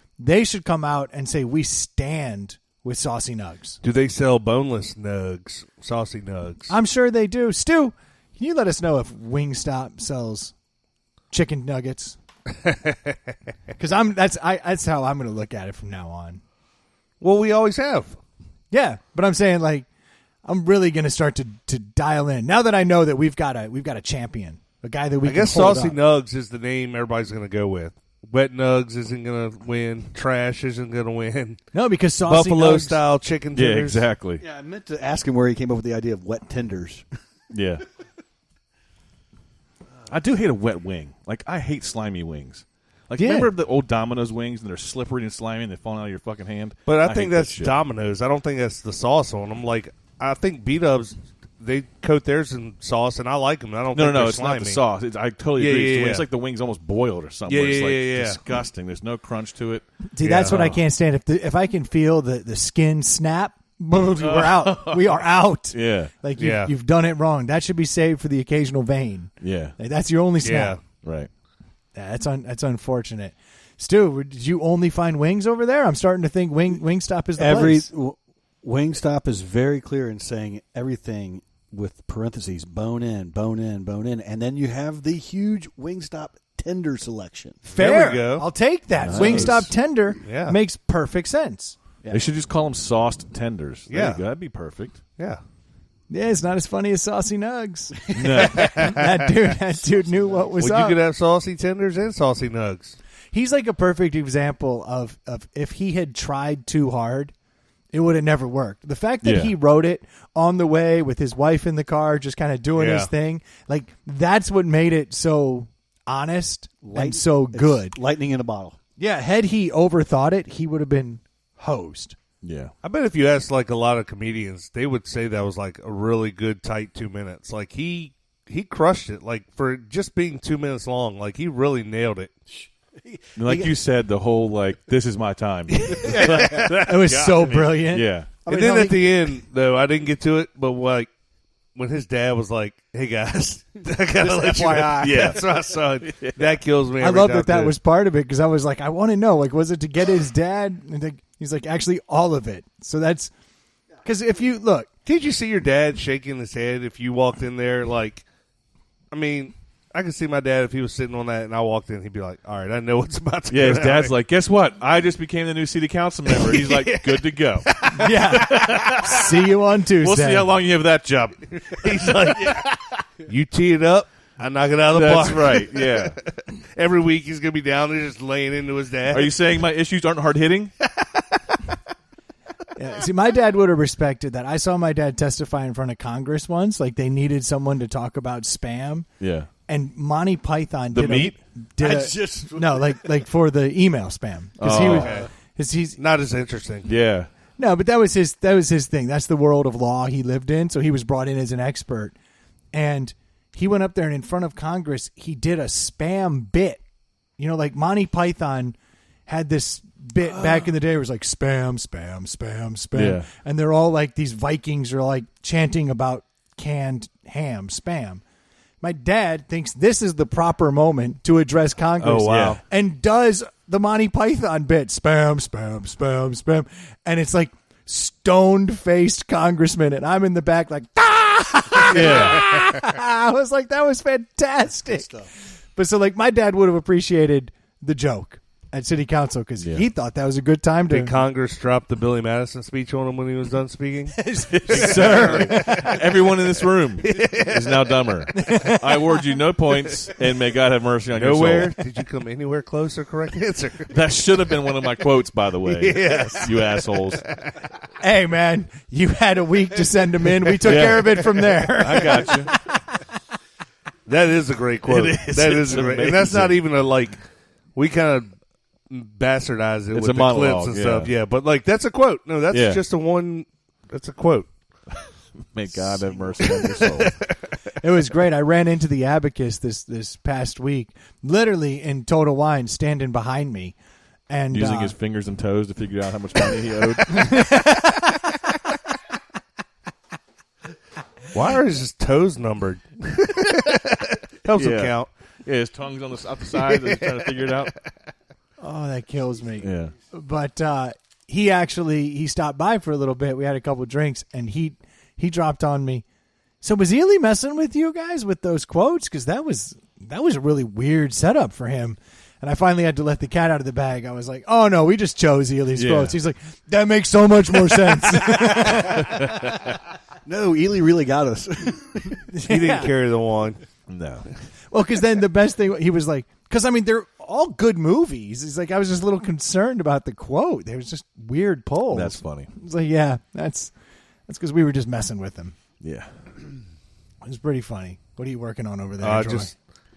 come out and say, we stand with Saucy Nugs. Do they sell boneless nugs, saucy nugs? I'm sure they do. Stu, can you let us know if Wingstop sells chicken nuggets? Because that's how I'm going to look at it from now on. Well, we always have. Yeah, but I'm saying like I'm really going to start to dial in now that I know that we've got a champion, a guy that we I can guess hold Saucy up. Nugs is the name everybody's going to go with. Wet Nugs isn't going to win. Trash isn't going to win. No, because Saucy Buffalo Nugs, style chicken Yeah, tenders. exactly. Yeah, I meant to ask him where he came up with the idea of wet tenders. Yeah. I do hate a wet wing. Like, I hate slimy wings. Like, Yeah. remember the old Domino's wings and they're slippery and slimy and they fall out of your fucking hand? But I hate think that that's shit. Domino's. I don't think that's the sauce on them. Like, I think B-Dubs, they coat theirs in sauce, and I like them. I don't No, think they're it's slimy. not the sauce. I totally Yeah, agree. yeah, It's, yeah. it's like the wing's almost boiled or something. Yeah, where it's yeah, like yeah. disgusting. There's no crunch to it. See, that's Yeah. what I can't stand. If I can feel the skin snap, boom, we're out. We are out. Yeah. Like Yeah. you've done it wrong. That should be saved for the occasional vein. Yeah. Like, that's your only Yeah. snap. Right. Yeah, that's unfortunate. Stu, did you only find wings over there? I'm starting to think Wingstop is the place. Wingstop is very clear in saying everything with parentheses, bone in, bone in, bone in, and then you have the huge Wingstop tender selection. Fair. There we go. I'll take that. Nice. Wingstop tender Yeah. makes perfect sense. They should just call them sauced tenders. There Yeah. you go. That'd be perfect. Yeah. Yeah, it's not as funny as Saucy Nugs. No. that dude knew what was Well, up. you could have saucy tenders and saucy nugs. He's like a perfect example of if he had tried too hard, it would have never worked. The fact that Yeah. he wrote it on the way with his wife in the car, just kind of doing Yeah. his thing, like that's what made it so honest and so It's good. lightning in a bottle. Yeah, had he overthought it, he would have been hosed. Yeah. I bet if you asked like a lot of comedians, they would say that was like a really good tight 2 minutes. Like he crushed it. Like for just being 2 minutes long, like he really nailed it. Like you said, the whole, like, this is my time. It was so brilliant. Yeah. I mean, and then how at the end, though, I didn't get to it, but like when his dad was like, "Hey guys, I gotta let you know." FYI. Yeah, that's my son. That kills me. I every love time, that too. was part of it because I was like, I want to know, like, was it to get his dad? And he's like, actually, all of it. So that's because if you look, Did you see your dad shaking his head if you walked in there? Like, I mean, I could see my dad if he was sitting on that and I walked in, he'd be like, "All right, I know what's about to." Yeah, go his down dad's here." like, guess what? I just became the new city council member. He's like, good to go. yeah, see you on Tuesday. We'll see how long you have that job. He's like, "You tee it up, I knock it out of the That's park." right. Yeah. Every week he's gonna be down there just laying into his dad. Are you saying my issues aren't hard hitting? Yeah, see, my dad would have respected that. I saw my dad testify in front of Congress once. Like they needed someone to talk about spam. Yeah. And Monty Python The meat? no, like for the email spam because he was he's Not as interesting. Yeah. no, but that was his thing. That's the world of law he lived in. So he was brought in as an expert, and he went up there and in front of Congress he did a spam bit. You know, like Monty Python had this bit back in the day where it was like spam, spam, spam, spam, Yeah. and they're all like these Vikings are like chanting about canned ham, spam. My dad thinks this is the proper moment to address Congress. Oh, wow. And does the Monty Python bit, spam, spam, spam, spam. And it's like stoned-faced congressman, and I'm in the back like, Yeah. I was like, that was fantastic. But so, like, my dad would have appreciated the joke at city council because he thought that was a good time to. Did Congress drop the Billy Madison speech on him when he was done speaking? Sir, everyone in this room is now dumber. I award you no points, and may God have mercy on your Nowhere soul. did you come anywhere close to correct answer. That should have been one of my quotes, by the way. Yes. You assholes. Hey, man, you had a week to send them in. We took care of it from there. I got you. That is a great quote. It is. That is It's a great, and that's not amazing. even a like. We kind of bastardize it It's with a the monologue, clips and yeah. stuff. Yeah, but like that's a quote. No, that's Yeah. just a one. That's a quote. May God have mercy on your soul. It was great. I ran into the abacus this past week, literally in Total Wine, standing behind me, and Using his fingers and toes to figure out how much money he owed. Why are his toes numbered? Helps him count. Yeah, his tongue's on the off the side. He's trying to figure it out. oh, that kills me. Yeah. But he stopped by for a little bit. We had a couple drinks, and he dropped on me. So was Ely messing with you guys with those quotes? Because that was a really weird setup for him. And I finally had to let the cat out of the bag. I was like, "Oh no, we just chose Ely's quotes." He's like, "That makes so much more sense." No, Ely really got us. He didn't carry the one. No. Well, because then the best thing he was like, because I mean they're all good movies. He's like, I was just a little concerned about the quote. There was just weird pulls. That's funny. It's like, yeah, that's because we were just messing with him. Yeah. It was pretty funny. What are you working on over there, Troy?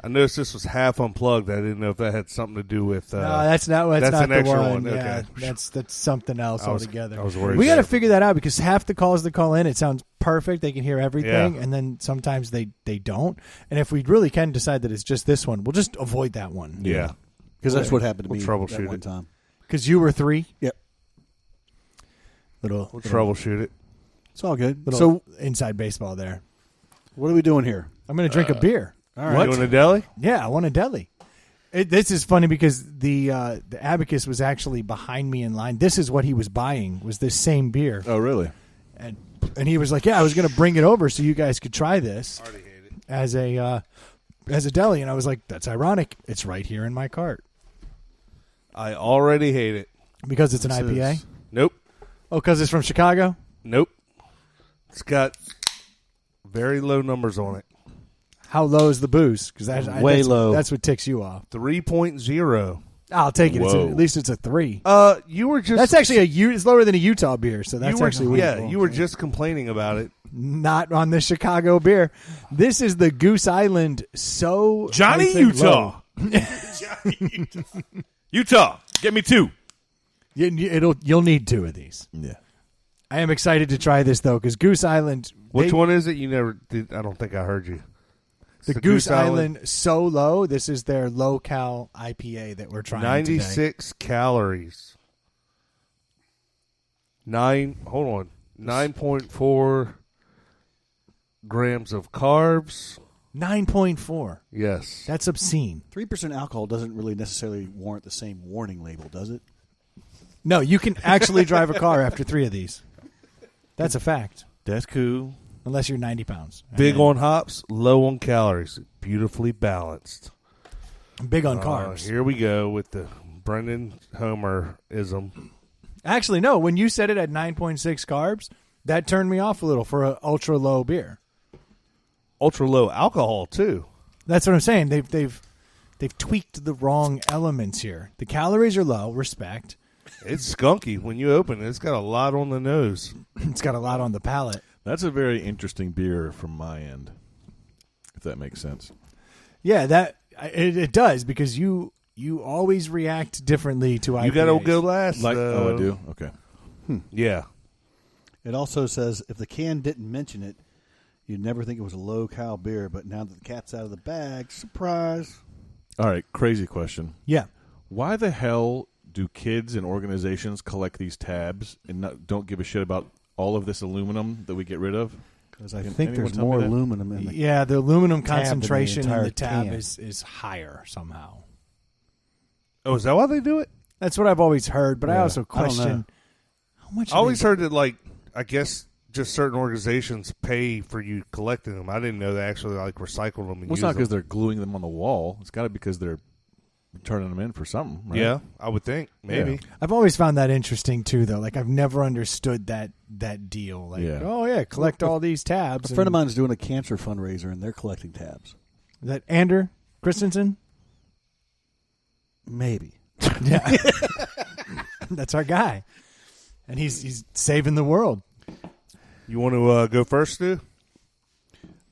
I noticed this was half unplugged. I didn't know if that had something to do with. No, that's not. That's not an the extra one. one. Yeah, Okay. that's something else altogether. I was worried. We got to figure that out because half the calls that call in, it sounds perfect. They can hear everything, Yeah. and then sometimes they don't. And if we really can decide that it's just this one, we'll just avoid that one. Yeah. Because that's what happened to me troubleshoot that one it. time. Because you were 3. Yep. We'll Troubleshoot it. It's all good. Little So inside baseball there. what are we doing here? I'm going to drink a beer. All right. You in a deli? Yeah, I want a deli. This is funny because the abacus was actually behind me in line. This is what he was buying, was this same beer. Oh, really? And he was like, yeah, I was going to bring it over so you guys could try this as a deli. And I was like, that's ironic. It's right here in my cart. I already hate it. Because it's an IPA? Nope. Oh, because it's from Chicago? Nope. It's got very low numbers on it. How low is the booze? Because Way low. That's what ticks you off. 3.0. I'll take it. Whoa. At least it's a 3. You were just. That's actually it's lower than a Utah beer, so that's actually you were just complaining about it. not on the Chicago beer. This is the Goose Island Johnny Utah. Utah, get me 2. You'll need 2 of these. Yeah. I am excited to try this though, because Goose Island. Which one is it? You never did. I don't think I heard you. The Goose Island So Low. This is their low cal IPA that we're trying. 96 calories. 9.4. grams of carbs. 9.4. Yes. That's obscene. 3% alcohol doesn't really necessarily warrant the same warning label, does it? No, you can actually drive a car after 3 of these. That's a fact. That's cool. Unless you're 90 pounds. Big on hops, low on calories. Beautifully balanced. Big on carbs. Here we go with the Brendan Homer-ism. Actually, no. When you said it at 9.6 carbs, that turned me off a little for an ultra low beer. Ultra low alcohol too. That's what I'm saying. They've tweaked the wrong elements here. The calories are low. Respect. It's skunky when you open it. It's got a lot on the nose. It's got a lot on the palate. That's a very interesting beer from my end, if that makes sense. Yeah, it does, because you always react differently to IPAs. You got to go last. Oh, I do? Okay. Yeah. It also says if the can didn't mention it, you'd never think it was a low-cal beer, but now that the cat's out of the bag, surprise. All right, crazy question. Yeah. Why the hell do kids and organizations collect these tabs and don't give a shit about all of this aluminum that we get rid of? Because I think anyone there's tell me more that? aluminum in the Yeah, the aluminum tab than the concentration in entire the tab can. is higher somehow. Oh, is that why they do it? That's what I've always heard, but I Yeah, also I don't question know. how much. I always heard that, like, I guess just certain organizations pay for you collecting them. I didn't know they actually, like, recycle them and Well, it's use not them. because they're gluing them on the wall. It's got to be because they're turning them in for something, right? Yeah, I would think. Maybe. Yeah. I've always found that interesting too, though. Like I've never understood that deal. Like, Yeah. oh yeah, collect all these tabs. A friend of mine is doing a cancer fundraiser, and they're collecting tabs. That Ander Christensen. Maybe. Yeah, that's our guy, and he's saving the world. You want to go first, Stu?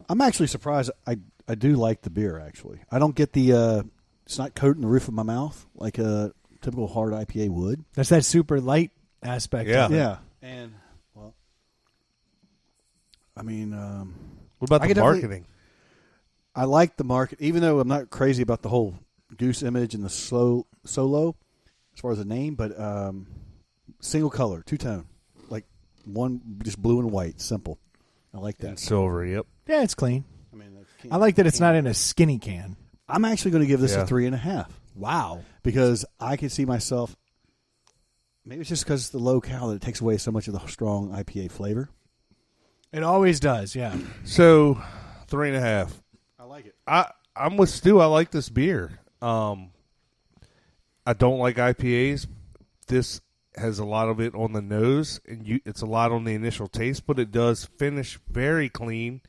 I'm actually surprised. I do like the beer, actually. I don't get the it's not coating the roof of my mouth like a typical hard IPA would. That's that super light aspect. Yeah. of it. Yeah. And, well, I mean, What about I the could definitely- marketing? I like the market, even though I'm not crazy about the whole goose image and the solo as far as the name, but single color, two-tone, like one just blue and white, simple. I like And that. silver, yep. Yeah, it's clean. I mean, I like that it's not in a skinny can. I'm actually going to give this Yeah. a 3.5 Wow. because I can see myself. Maybe it's just because it's the low cal that it takes away so much of the strong IPA flavor. It always does. Yeah. So, 3.5. I like it. I'm with Stu. I like this beer. I don't like IPAs. This has a lot of it on the nose, and it's a lot on the initial taste, but it does finish very clean.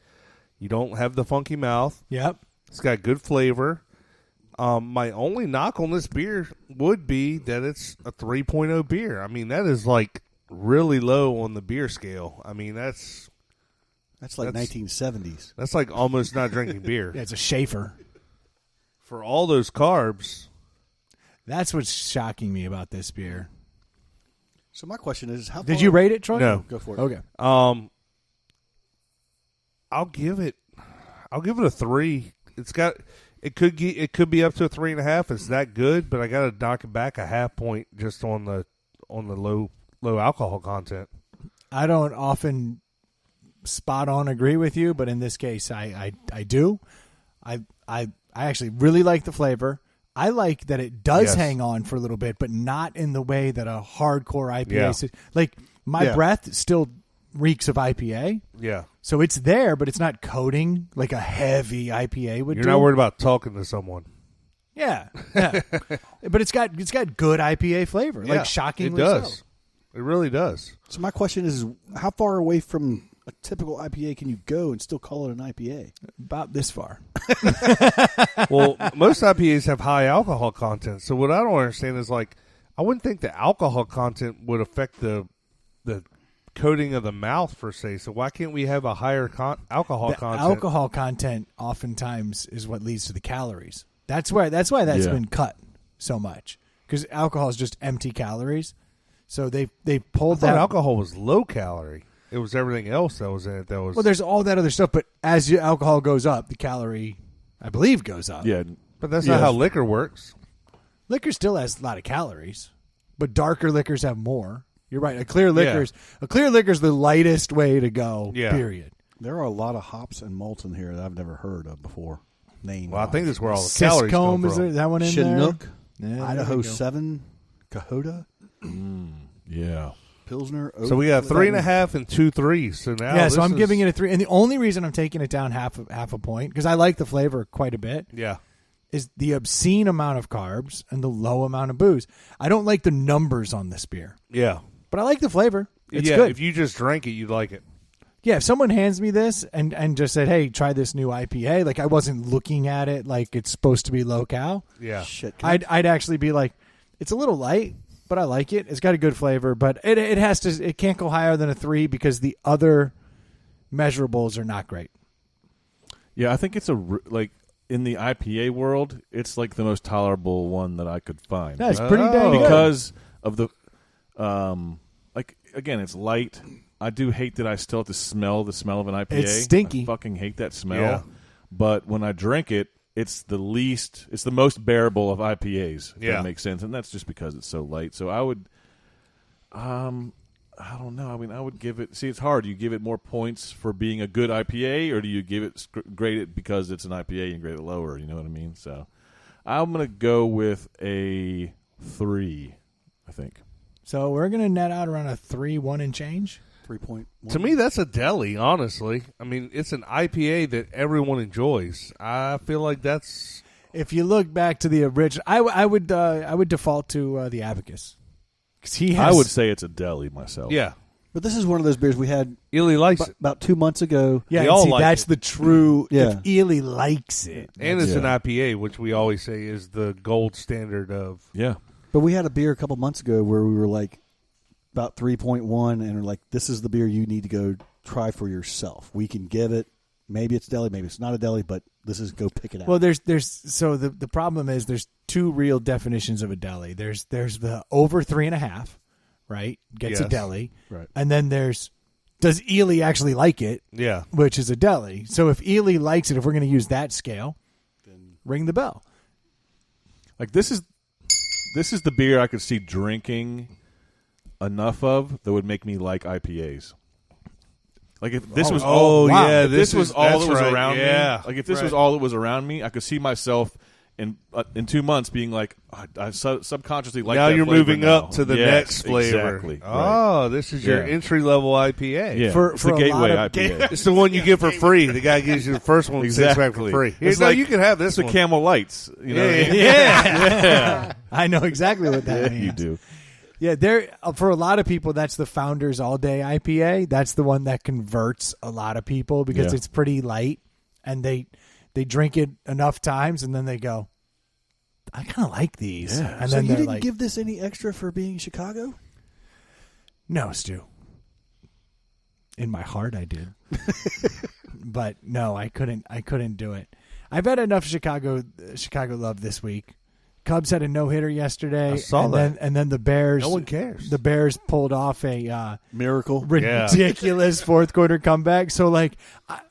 You don't have the funky mouth. Yep. It's got good flavor. My only knock on this beer would be that it's a 3.0 beer. I mean, that is like really low on the beer scale. I mean, that's Like 1970s. that's like almost not drinking beer. Yeah, it's a Schaefer. For all those carbs, That's what's shocking me about this beer. So my question is, how Did far- you rate it, Troy? No. Go for it. Okay. I'll give it a 3. It could be up to a 3.5. It's that good, but I got to knock it back a half point just on the low alcohol content. I don't often spot on agree with you, but in this case, I do. I actually really like the flavor. I like that it does Yes. hang on for a little bit, but not in the way that a hardcore IPA. Yeah. Like my Yeah. breath still reeks of IPA, Yeah, so it's there, but it's not coating like a heavy IPA would you're do. not worried about talking to someone. Yeah, yeah. But it's got good IPA flavor, Yeah, like shockingly it does. so. It really does. So my question is, how far away from a typical IPA can you go and still call it an IPA? About this far. Well, most IPAs have high alcohol content. So what I don't understand is, like, I wouldn't think the alcohol content would affect the coating of the mouth per se. So why can't we have a higher alcohol The content? alcohol content oftentimes is what leads to the calories. That's why that's Yeah. been cut so much, because alcohol is just empty calories. So they I pulled thought that. alcohol was low calorie. It was everything else that was in it that was. Well, there's all that other stuff, but as your alcohol goes up, the calorie, I believe, goes up. Yeah. but that's Yes. not how liquor works. Liquor still has a lot of calories, but darker liquors have more. You're right. A clear liquor's the lightest way to go. Yeah. Period. There are a lot of hops and malts in here that I've never heard of before. Well, I think that's where all the calories come from. Is there that one in Chinook, there? Yeah, Idaho 7, Kahota, Yeah. Pilsner. So we got 3.5 and 2 3s. So now, yeah. So I'm giving it a 3, and the only reason I'm taking it down half a point because I like the flavor quite a bit. Yeah. Is the obscene amount of carbs and the low amount of booze. I don't like the numbers on this beer. Yeah. But I like the flavor. It's yeah, good. if you just drank it, you'd like it. Yeah, if someone hands me this and just said, hey, try this new IPA, like I wasn't looking at it like it's supposed to be low-cal. Yeah. Shit. I'd actually be like, it's a little light, but I like it. It's got a good flavor, but it can't go higher than a 3 because the other measurables are not great. Yeah, I think it's in the IPA world, it's like the most tolerable one that I could find. Yeah, it's pretty dang good. Because of the again, it's light. I do hate that I still have to smell the smell of an IPA. It's stinky. I fucking hate that smell. Yeah. But when I drink it, it's the most bearable of IPAs, if that makes sense. And that's just because it's so light. So I would I don't know. I mean, I would give it. See, it's hard. Do you give it more points for being a good IPA, or do you give it grade it because it's an IPA and grade it lower? You know what I mean? So, I'm gonna go with a 3. I think. So we're gonna net out around a 3, 1 and change. 3.1. To me, that's a deli, honestly. I mean, it's an IPA that everyone enjoys. I feel like that's... If you look back to the original, I would default to the Abacus. I would say it's a deli myself. Yeah. But this is one of those beers we had Ely likes it. about 2 months ago. Yeah, They all see, like that's it. the true. Yeah. If Ely likes it, And it's an IPA, which we always say is the gold standard of... Yeah. But we had a beer a couple months ago where we were like about 3.1 and we're like, this is the beer you need to go try for yourself. We can give it. Maybe it's deli, maybe it's not a deli, but this is go pick it out. well, there's so the problem is there's two real definitions of a deli. There's the over 3.5, right? Gets a Yes. deli, Right. And then there's does Ely actually like it? Yeah. Which is a deli. So if Ely likes it, if we're going to use that scale, then ring the bell. Like this is the beer I could see drinking enough of that would make me like IPAs. Like if this was all, wow. yeah, if this was all that was right. around yeah. me. Like if this was all that was around me, I could see myself in 2 months being like, I subconsciously like. Now that you're flavor moving now. up to the Yes, next flavor. Exactly. Oh, this is your Yeah. entry level IPA. Yeah, For it's the a gateway lot of IPA. It's the one you get for free. The guy gives you the first one, six pack for Exactly. free. It's No, like you can have this it's the one. Camel Lights. You know what I mean? Yeah. I know exactly what that means. You do. Yeah, there for a lot of people, that's the Founders All Day IPA. That's the one that converts a lot of people because Yeah. it's pretty light, and they drink it enough times, and then they go, "I kind of like these." Yeah. And so then you they're didn't like, give this any extra for being Chicago? "No, Stu." In my heart, I did, but no, I couldn't. I couldn't do it. I've had enough Chicago love this week. Cubs had a no-hitter yesterday. I saw and that. Then the Bears. No one cares. The Bears pulled off a Miracle. ridiculous fourth quarter comeback. So, like,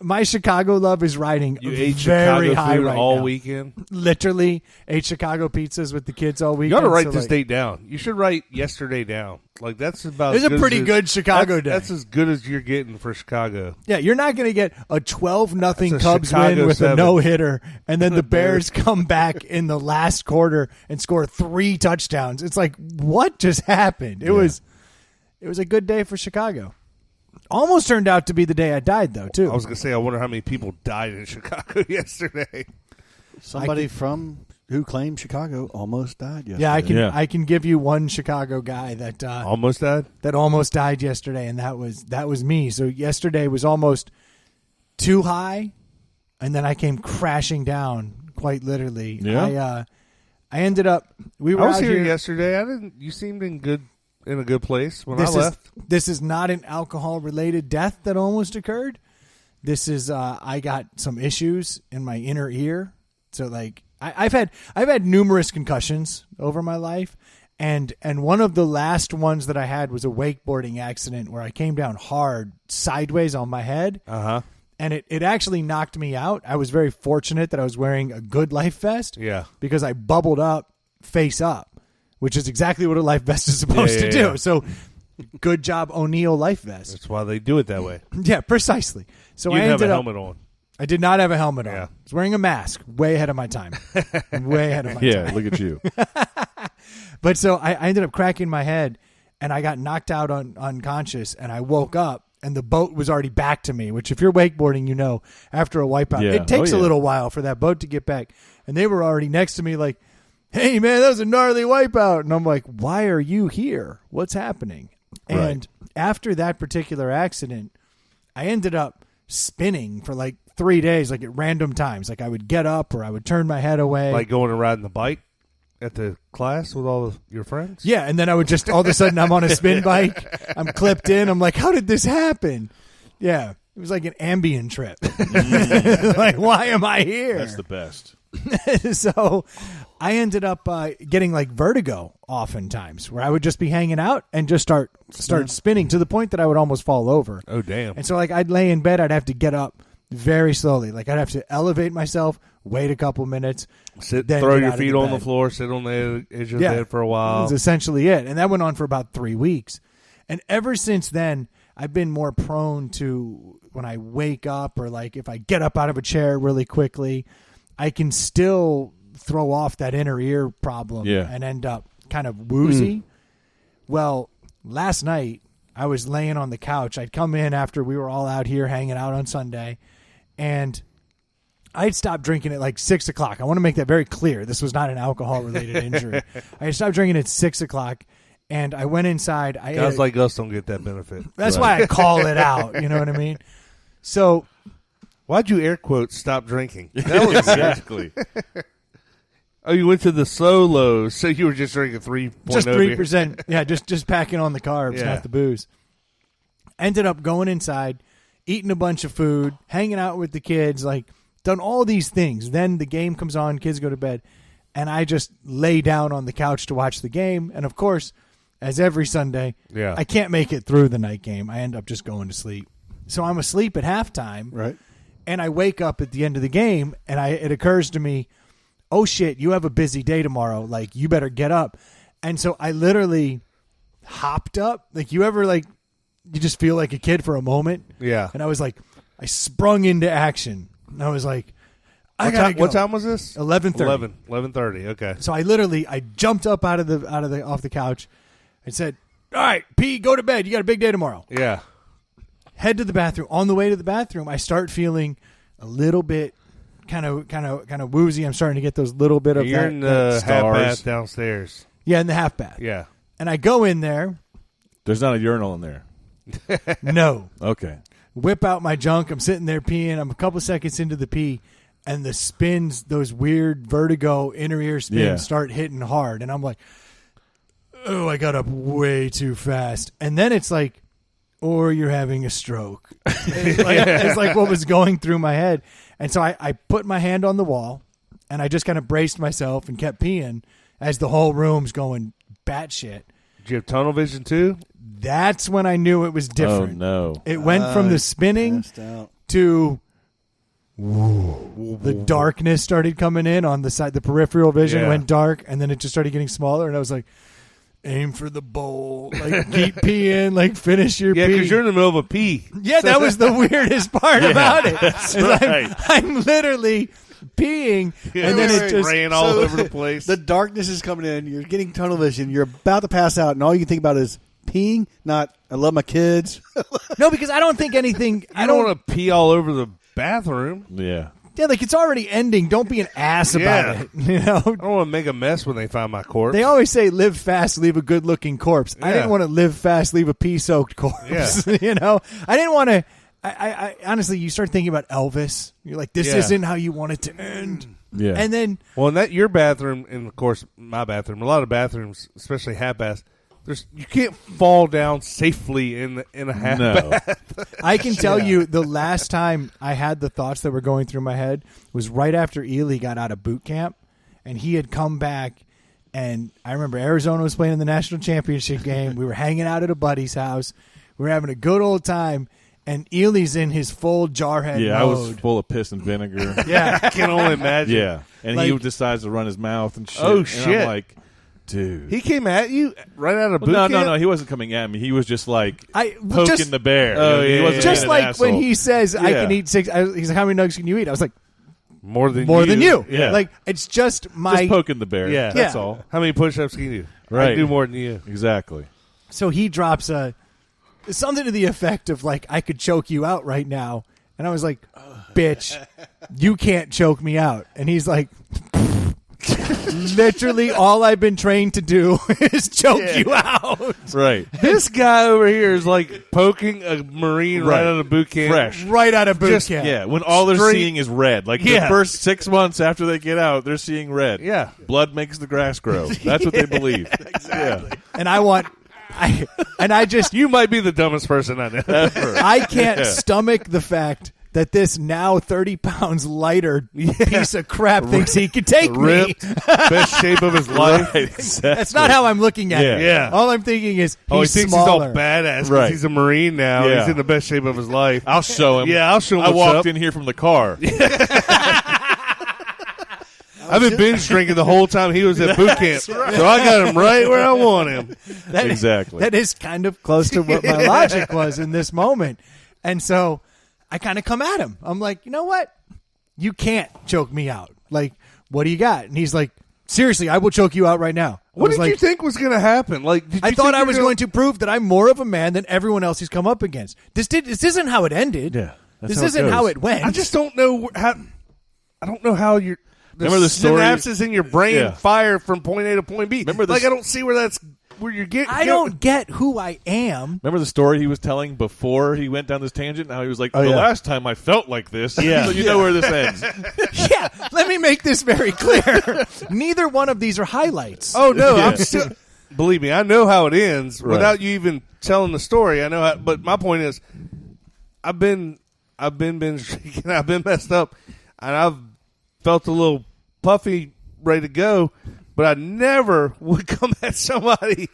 my Chicago love is riding You ate very Chicago high food right all now. weekend. Literally ate Chicago pizzas with the kids all You weekend. got to write So, this like, date down. You should write yesterday down. Like that's about. It's as a good pretty as good Chicago day. That's as good as you're getting for Chicago. Yeah, you're not going to get a 12-0 That's a Cubs Chicago win with 7. a no-hitter, and then the Bears come back in the last quarter and score 3 touchdowns. It's like, what just happened? It was a good day for Chicago. Almost turned out to be the day I died, though, too. I was gonna say, I wonder how many people died in Chicago yesterday. Somebody from who claimed Chicago almost died yesterday. Yeah, I can give you one Chicago guy that Almost died. that almost died yesterday, and that was me. So yesterday was almost too high, and then I came crashing down, quite literally. Yeah. I ended up. We were I was out here here yesterday. I didn't. You seemed in a good place when I This left. this is not an alcohol related death that almost occurred. This is I got some issues in my inner ear. So like I've had numerous concussions over my life, and one of the last ones that I had was a wakeboarding accident where I came down hard sideways on my head. And it actually knocked me out. I was very fortunate that I was wearing a good life vest. Yeah. Because I bubbled up face up, which is exactly what a life vest is supposed to do. Yeah. So Good job, O'Neill life vest. That's why they do it that way. Yeah, precisely. So You I didn't have ended a up. helmet on. I did not have a helmet on. Yeah. I was wearing a mask. Way ahead of my time. Way ahead of my Yeah, time. look at you. But so I ended up cracking my head, and I got knocked out unconscious, and I woke up, and the boat was already back to me, which if you're wakeboarding, you know, after a wipeout, Yeah. it takes Oh, a yeah. little while for that boat to get back. And they were already next to me like, hey, man, that was a gnarly wipeout. And I'm like, why are you here? What's happening? Right. And after that particular accident, I ended up spinning for like 3 days, like at random times. Like I would get up or I would turn my head away. Like going and riding the bike at the class with all of your friends? Yeah, and then I would just, all of a sudden I'm on a spin bike. I'm clipped in. I'm like, how did this happen? Yeah, it was like an Ambien trip. Like, why am I here? That's the best. So I ended up getting like vertigo oftentimes, where I would just be hanging out and just start spinning to the point that I would almost fall over. Oh, damn. And so like I'd lay in bed, I'd have to get up very slowly. Like I'd have to elevate myself, wait a couple minutes, Sit, then throw get your out of feet the on the bed. floor, sit on the edge of the Yeah. bed for a That while. was essentially it. And that went on for about 3 weeks. And ever since then, I've been more prone to, when I wake up or like if I get up out of a chair really quickly, I can still throw off that inner ear problem and end up kind of woozy. Well, last night I was laying on the couch. I'd come in after we were all out here hanging out on Sunday, and I'd stopped drinking at like 6 o'clock. I want to make that very clear. This was not an alcohol-related injury. I had stopped drinking at 6 o'clock, and I went inside. Guys like us don't get that benefit. That's why I call it out. You know what I mean? So Why'd you air quote stop drinking? That was Exactly. Oh, you went to the solo, so you were just drinking 3.0 just beer. 3%. Yeah, just packing on the carbs, Yeah. not the booze. Ended up going inside, eating a bunch of food, hanging out with the kids, like done all these things. Then the game comes on, kids go to bed, and I just lay down on the couch to watch the game. And of course, as every Sunday, Yeah. I can't make it through the night game. I end up just going to sleep. So I'm asleep at halftime. Right. And I wake up at the end of the game, and it occurs to me, oh, shit, you have a busy day tomorrow. Like, you better get up. And so I literally hopped up. Like, you ever, like, you just feel like a kid for a moment? Yeah. And I was like, I sprung into action. And I was like, I gotta go. What time was this? 11:30. 11:30. Okay. So I jumped up off the couch and said, all right, P, go to bed. You got a big day tomorrow. Yeah. Head to the bathroom. On the way to the bathroom, I start feeling a little bit kind of woozy. I'm starting to get those little bit of You're that, in the half stars. bath downstairs. yeah, in the half bath. Yeah. And I go in there. There's not a urinal in there. No. Okay. Whip out my junk. I'm sitting there peeing. I'm a couple seconds into the pee, and the spins, those weird vertigo inner ear spins, Yeah. start hitting hard. And I'm like, oh, I got up way too fast. And then it's like, or you're having a stroke. It's like what was going through my head. And so I put my hand on the wall, and I just kind of braced myself and kept peeing as the whole room's going batshit. Did you have tunnel vision too? That's when I knew it was different. Oh, no. It went from the spinning Passed out. to the darkness started coming in on the side. The peripheral vision Yeah. went dark, and then it just started getting smaller. And I was like, aim for the bowl. Like, keep peeing. Like, finish your Yeah, pee. because you're in the middle of a pee. Yeah, that was the weirdest part about it. Is right. I'm literally peeing, and then it just ran all So, over the place. The darkness is coming in. You're getting tunnel vision. You're about to pass out, and all you can think about is peeing. Not, I love my kids. no, because I don't think anything. I don't want to pee all over the bathroom. Yeah. Yeah, like it's already ending. Don't be an ass about Yeah. it. You know. I don't want to make a mess when they find my corpse. They always say live fast, leave a good looking corpse. I Yeah. didn't want to live fast, leave a pee soaked corpse. Yeah. You know, I didn't want to. I honestly, you start thinking about Elvis. You're like, this Yeah. isn't how you want it to end. Yeah. And then Well, in that your bathroom, and of course my bathroom, a lot of bathrooms, especially half baths, you can't fall down safely in a half No. bath. I can tell you the last time I had the thoughts that were going through my head was right after Ely got out of boot camp, and he had come back. And I remember Arizona was playing in the national championship game. We were hanging out at a buddy's house. We were having a good old time. And Ely's in his full jarhead Yeah, I was mode. full of piss and vinegar. Yeah. I can only imagine. Yeah. And he Like- decides to run his mouth and shit. Oh, And shit. I'm like, Dude. He came at you right out of boot camp? No. He wasn't coming at me. He was just like poking just- the bear. Oh, He yeah, wasn't Just being an like asshole. when he says, I can Yeah. eat 6. He's like, how many nugs can you eat? I was like, More than you. Yeah. Like, it's just my. Just poking the bear. Yeah. That's Yeah. all. How many push-ups can you do? Right. I do more than you. Exactly. So he drops something to the effect of, like, I could choke you out right now. And I was like, bitch, you can't choke me out. And he's like, literally all I've been trained to do is choke you out. Right. This guy over here is like poking a Marine right out of boot camp. Fresh. Right out of boot Just- camp. Yeah, when all they're Straight- seeing is red. Like the Yeah. first 6 months after they get out, they're seeing red. Yeah. Blood makes the grass grow. That's what they believe. Exactly. And I just, You might be the dumbest person I know. I can't stomach the fact that this now 30 pounds lighter piece of crap thinks he could take me. Ripped, best shape of his life. Right, exactly. That's not how I'm looking at it. Yeah. All I'm thinking is Oh, he he's thinks smaller. he's all badass because Right. he's a Marine now. Yeah. He's in the best shape of his life. I'll show him. Yeah, I'll show him I what's walked up. in here from the car. I've been binge drinking the whole time he was at boot camp. So I got him right where I want him. Exactly. That is kind of close to what my logic was in this moment. And so I kind of come at him. I'm like, you know what? You can't choke me out. Like, what do you got? And he's like, seriously, I will choke you out right now. What I was did like, you think was going to happen? Like, did I you thought think I you was were going to prove that I'm more of a man than everyone else he's come up against. This isn't how it ended. Yeah, that's This how it isn't goes. how it went. I just don't know how. I don't know how you're. Remember the story- synapses in your brain Yeah. fire from point A to point B. Remember the like I don't see where you're getting. I don't get who I am. Remember the story he was telling before he went down this tangent? How he was like, the yeah. last time I felt like this. Yeah. So you know where this ends. Yeah, let me make this very clear. Neither one of these are highlights. Oh no, Yeah. I'm still. Believe me, I know how it ends Right. without you even telling the story. I know how. But my point is, I've been binge drinking. I've been messed up, and I've felt a little puffy, ready to go. But I never would come at somebody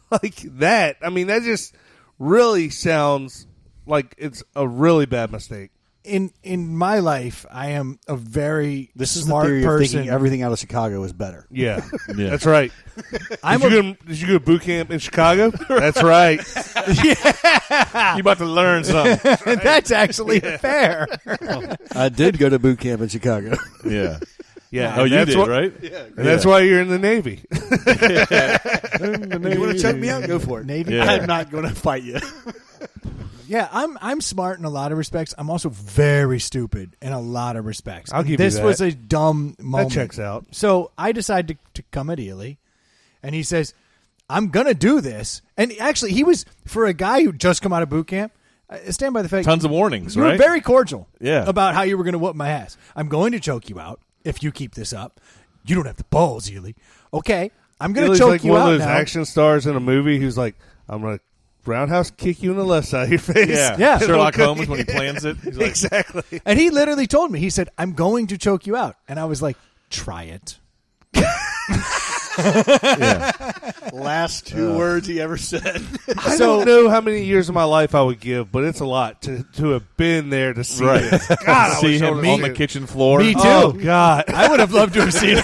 like that. I mean, that just really sounds like it's a really bad mistake. In my life, I am a very This is the smart theory of person. thinking everything out of Chicago is better. Yeah, Yeah. that's right. I'm Did you go to boot camp in Chicago? That's right. You about to learn something. That's actually fair. I did go to boot camp in Chicago. Yeah. Yeah. Oh, and you that's did, what- right? And that's why you're in the Navy. You want to choke me out? Go for it. Navy. Yeah. I'm not going to fight you. Yeah, I'm smart in a lot of respects. I'm also very stupid in a lot of respects. I'll give you this that. was a dumb moment. checks out. So I decide to come at Ely, and he says, I'm going to do this. And actually, he was, for a guy who just come out of boot camp, I stand by the fact Tons of warnings, you were right? very cordial Yeah. about how you were going to whoop my ass. I'm going to choke you out if you keep this up. You don't have the balls, Ely. Okay, I'm going to He's choke like you one out of those now. action stars in a movie who's like, I'm going to roundhouse kick you in the left side of your face. Yeah. Yeah. Sherlock Okay. Holmes when he plans it. He's like, Exactly. And he literally told me, he said, I'm going to choke you out. And I was like, try it. Last two words he ever said. I don't know how many years of my life I would give, but it's a lot to have been there to see Right. this. God, I see wish I him would've on seen the it. kitchen floor. Me too. Oh, God. I would have loved to have seen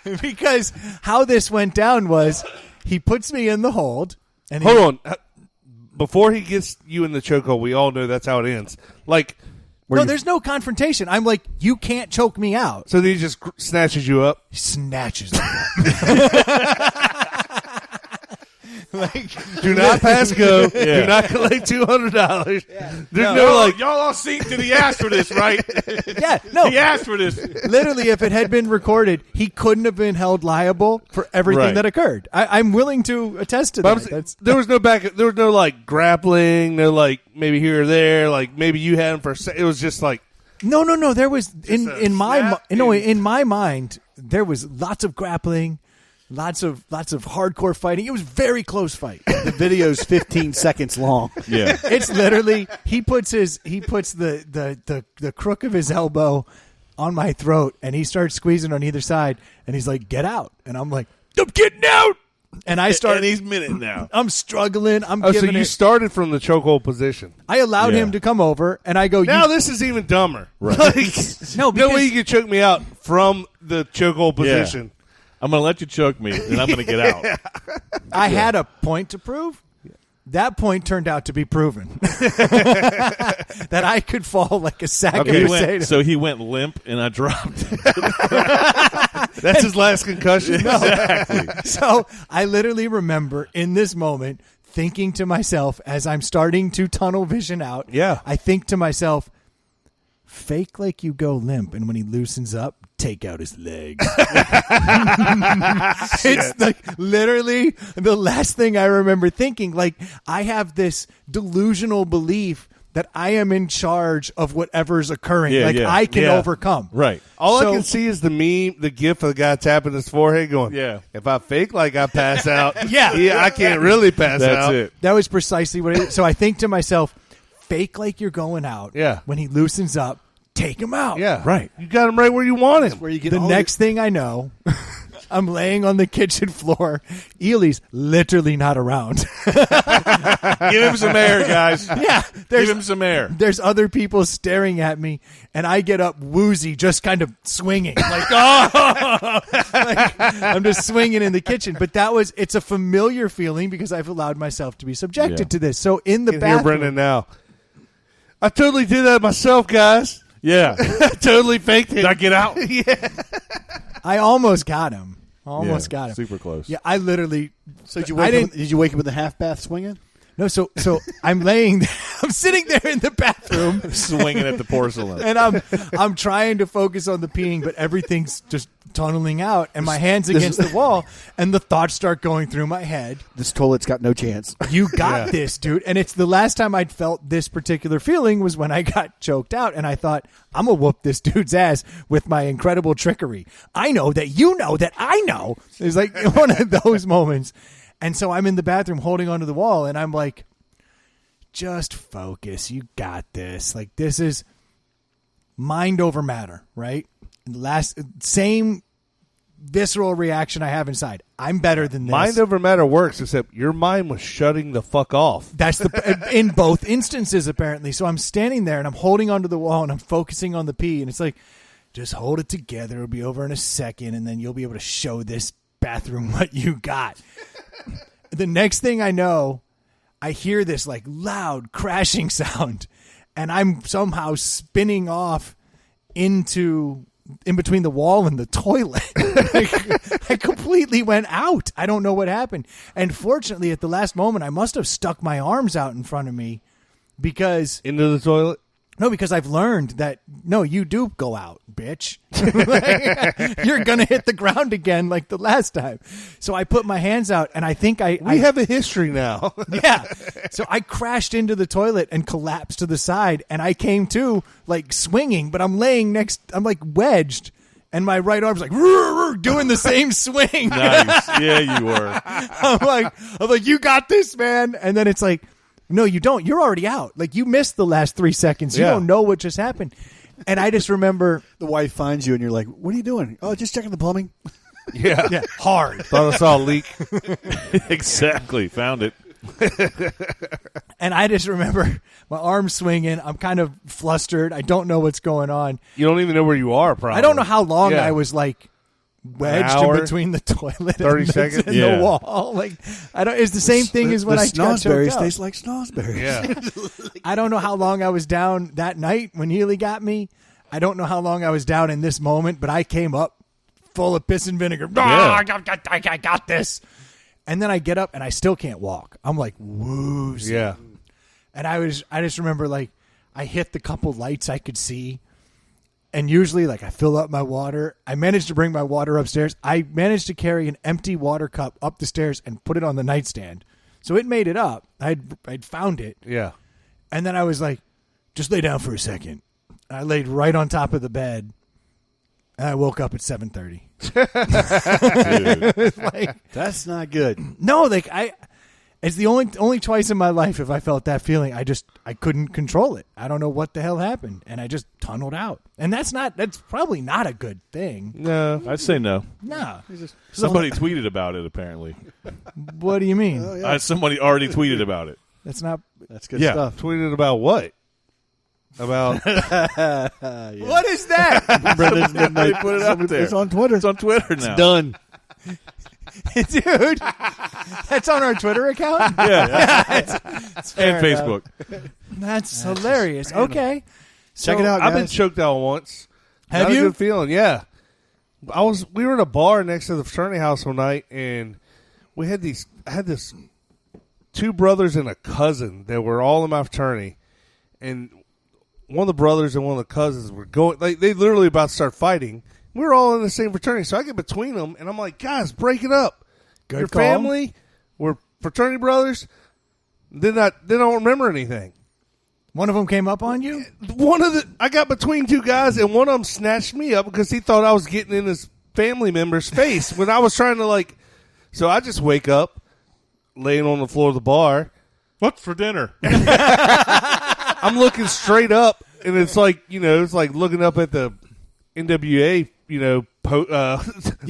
it. Because how this went down was he puts me in the hold. And Hold on. Before he gets you in the chokehold, we all know that's how it ends. Like, No, there's no confrontation. I'm like, you can't choke me out. so then he just snatches you up. He snatches me up. Like, Do not pass go. Yeah. Do not collect $200. There's No, like, y'all all seen that he asked for this, right? yeah, no. He asked for this. Literally, if it had been recorded, he couldn't have been held liable for everything Right. that occurred. I'm willing to attest to that. That's, there was no there was no like grappling, no like maybe here or there, like maybe you had him for a second. It was just like, no. There was a in my snap in my mind there was lots of grappling, lots of hardcore fighting. It was very close fight. The video's 15 seconds long. Yeah. It's literally he puts the crook of his elbow on my throat and he starts squeezing on either side and he's like, "Get out!" And I'm like, "I'm getting out!" And I start. And he's minute now. I'm struggling. I'm oh, so giving you it. started from the chokehold position. I allowed Yeah. him to come over and I go, Now you, this is even dumber. Right. Like, No, no way because- you can choke me out from the chokehold position. I'm going to let you choke me, and I'm going to get out. I had a point to prove. That point turned out to be proven. That I could fall like a sack of potatoes. So he went limp, and I dropped. That's his last concussion? Exactly. So I literally remember in this moment thinking to myself as I'm starting to tunnel vision out, I think to myself, fake like you go limp, and when he loosens up, take out his legs. It's like literally the last thing I remember thinking. Like, I have this delusional belief that I am in charge of whatever's occurring. I can overcome. Right. All I can see is the meme, the gif of the guy tapping his forehead going, if I fake like I pass out, I can't really pass out. That's it. That was precisely what it is. So I think to myself, fake like you're going out. When he loosens up, take him out. Right. You got him right where you want him. Where you get The next thing I know, I'm laying on the kitchen floor. Ely's literally not around. Give him some air, guys. Give him some air. There's other people staring at me, and I get up woozy, just kind of swinging. Like, oh! Like, I'm just swinging in the kitchen. But it's a familiar feeling because I've allowed myself to be subjected to this. So in the bathroom. Hear Brendan now. I totally did that myself, guys. Yeah. I totally faked it. Did I get out? I almost got him. Got him. Super close. Yeah, I literally. So did you wake up in the half bath swinging? No, so I'm laying there, I'm sitting there in the bathroom swinging at the porcelain. And I'm trying to focus on the peeing, but everything's just tunneling out and my hand's against the wall and the thoughts start going through my head. This toilet's got no chance. You got this, dude. And it's the last time I'd felt this particular feeling was when I got choked out and I thought, I'm going to whoop this dude's ass with my incredible trickery. I know that you know that I know. It's like one of those moments. And so I'm in the bathroom holding onto the wall, and I'm like, just focus. You got this. Like, this is mind over matter, right? Same visceral reaction I have inside. I'm better than this. Mind over matter works, except your mind was shutting the fuck off. That's in both instances, apparently. So I'm standing there, and I'm holding onto the wall, and I'm focusing on the pee, and it's like, just hold it together. It'll be over in a second, and then you'll be able to show this bathroom what you got. The next thing I know, I hear this like loud crashing sound and I'm somehow spinning off in between the wall and the toilet. I completely went out. I don't know what happened. And fortunately at the last moment I must have stuck my arms out in front of me because into the toilet. No, because I've learned that, no, you do go out, bitch. Like, you're going to hit the ground again like the last time. So I put my hands out, and I think I have a history now. Yeah. So I crashed into the toilet and collapsed to the side, and I came to, like, swinging, but I'm laying I'm, like, wedged, and my right arm's like, doing the same swing. Nice. Yeah, you were. I'm like, you got this, man. And then it's like, no, you don't. You're already out. Like, you missed the last 3 seconds. You don't know what just happened. And I just remember the wife finds you and you're like, what are you doing? Oh, just checking the plumbing. Yeah. Hard. Thought I saw a leak. Exactly. Found it. And I just remember my arms swinging. I'm kind of flustered. I don't know what's going on. You don't even know where you are, probably. I don't know how long I was, like, wedged in between the toilet 30 seconds and the wall. Like, it's the same thing as when I got choked out. Tastes like snozberries. Yeah. I don't know how long I was down that night when Healy got me. I don't know how long I was down in this moment, but I came up full of piss and vinegar. I got this. And then I get up and I still can't walk. I'm like woozy. Yeah. And I just remember, like, I hit the couple lights I could see. And usually, like, I fill up my water. I managed to bring my water upstairs. I managed to carry an empty water cup up the stairs and put it on the nightstand. So it made it up. I'd found it. Yeah. And then I was like, just lay down for a second. And I laid right on top of the bed. And I woke up at 7:30. Like, that's not good. No, like, it's the only twice in my life if I felt that feeling. I couldn't control it. I don't know what the hell happened, and I just tunneled out. And that's probably not a good thing. No, I'd say no. No. Somebody tweeted about it. Apparently. What do you mean? Oh, yeah. Somebody already tweeted about it. That's good stuff. Tweeted about what? About What is that? Brendan Somebody put it up there. It's on Twitter. It's on Twitter now. Done. Dude, that's on our Twitter account? Yeah. It's fair And enough. Facebook. That's hilarious. Okay. Check it out, guys. I've been choked out once. Have Not you? a good feeling, yeah. We were in a bar next to the fraternity house one night, and I had this 2 brothers and a cousin that were all in my fraternity, and one of the brothers and one of the cousins were going. They literally about to start fighting. We were all in the same fraternity, so I get between them, and I'm like, guys, break it up. Good Your call. family, we're fraternity brothers. They don't remember anything. One of them came up on you? I got between 2 guys, and one of them snatched me up because he thought I was getting in his family member's face when I was trying to So I just wake up, laying on the floor of the bar. What's for dinner? I'm looking straight up, and it's it's like looking up at the NWA, Yeah,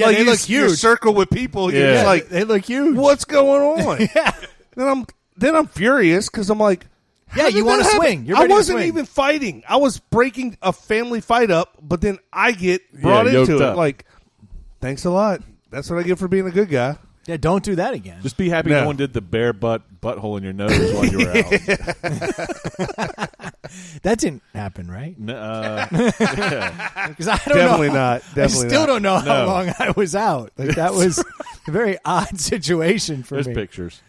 like they look your huge. circle with people. You're Yeah. just like, They look huge. what's going on? Yeah. Then I'm furious because I'm like, Yeah, how you did want that to happen? swing. You're I ready to wasn't swing. even fighting. I was breaking a family fight up, but then I get brought Yeah, into yoked it. up. Like, thanks a lot. That's what I get for being a good guy. Yeah, don't do that again. Just be happy No. no one did the bare butthole in your nose while you were out. That didn't happen, right? Yeah. Because I don't Definitely know. not. I Definitely still not. don't know how No. long I was out. That was a very odd situation for There's me. pictures.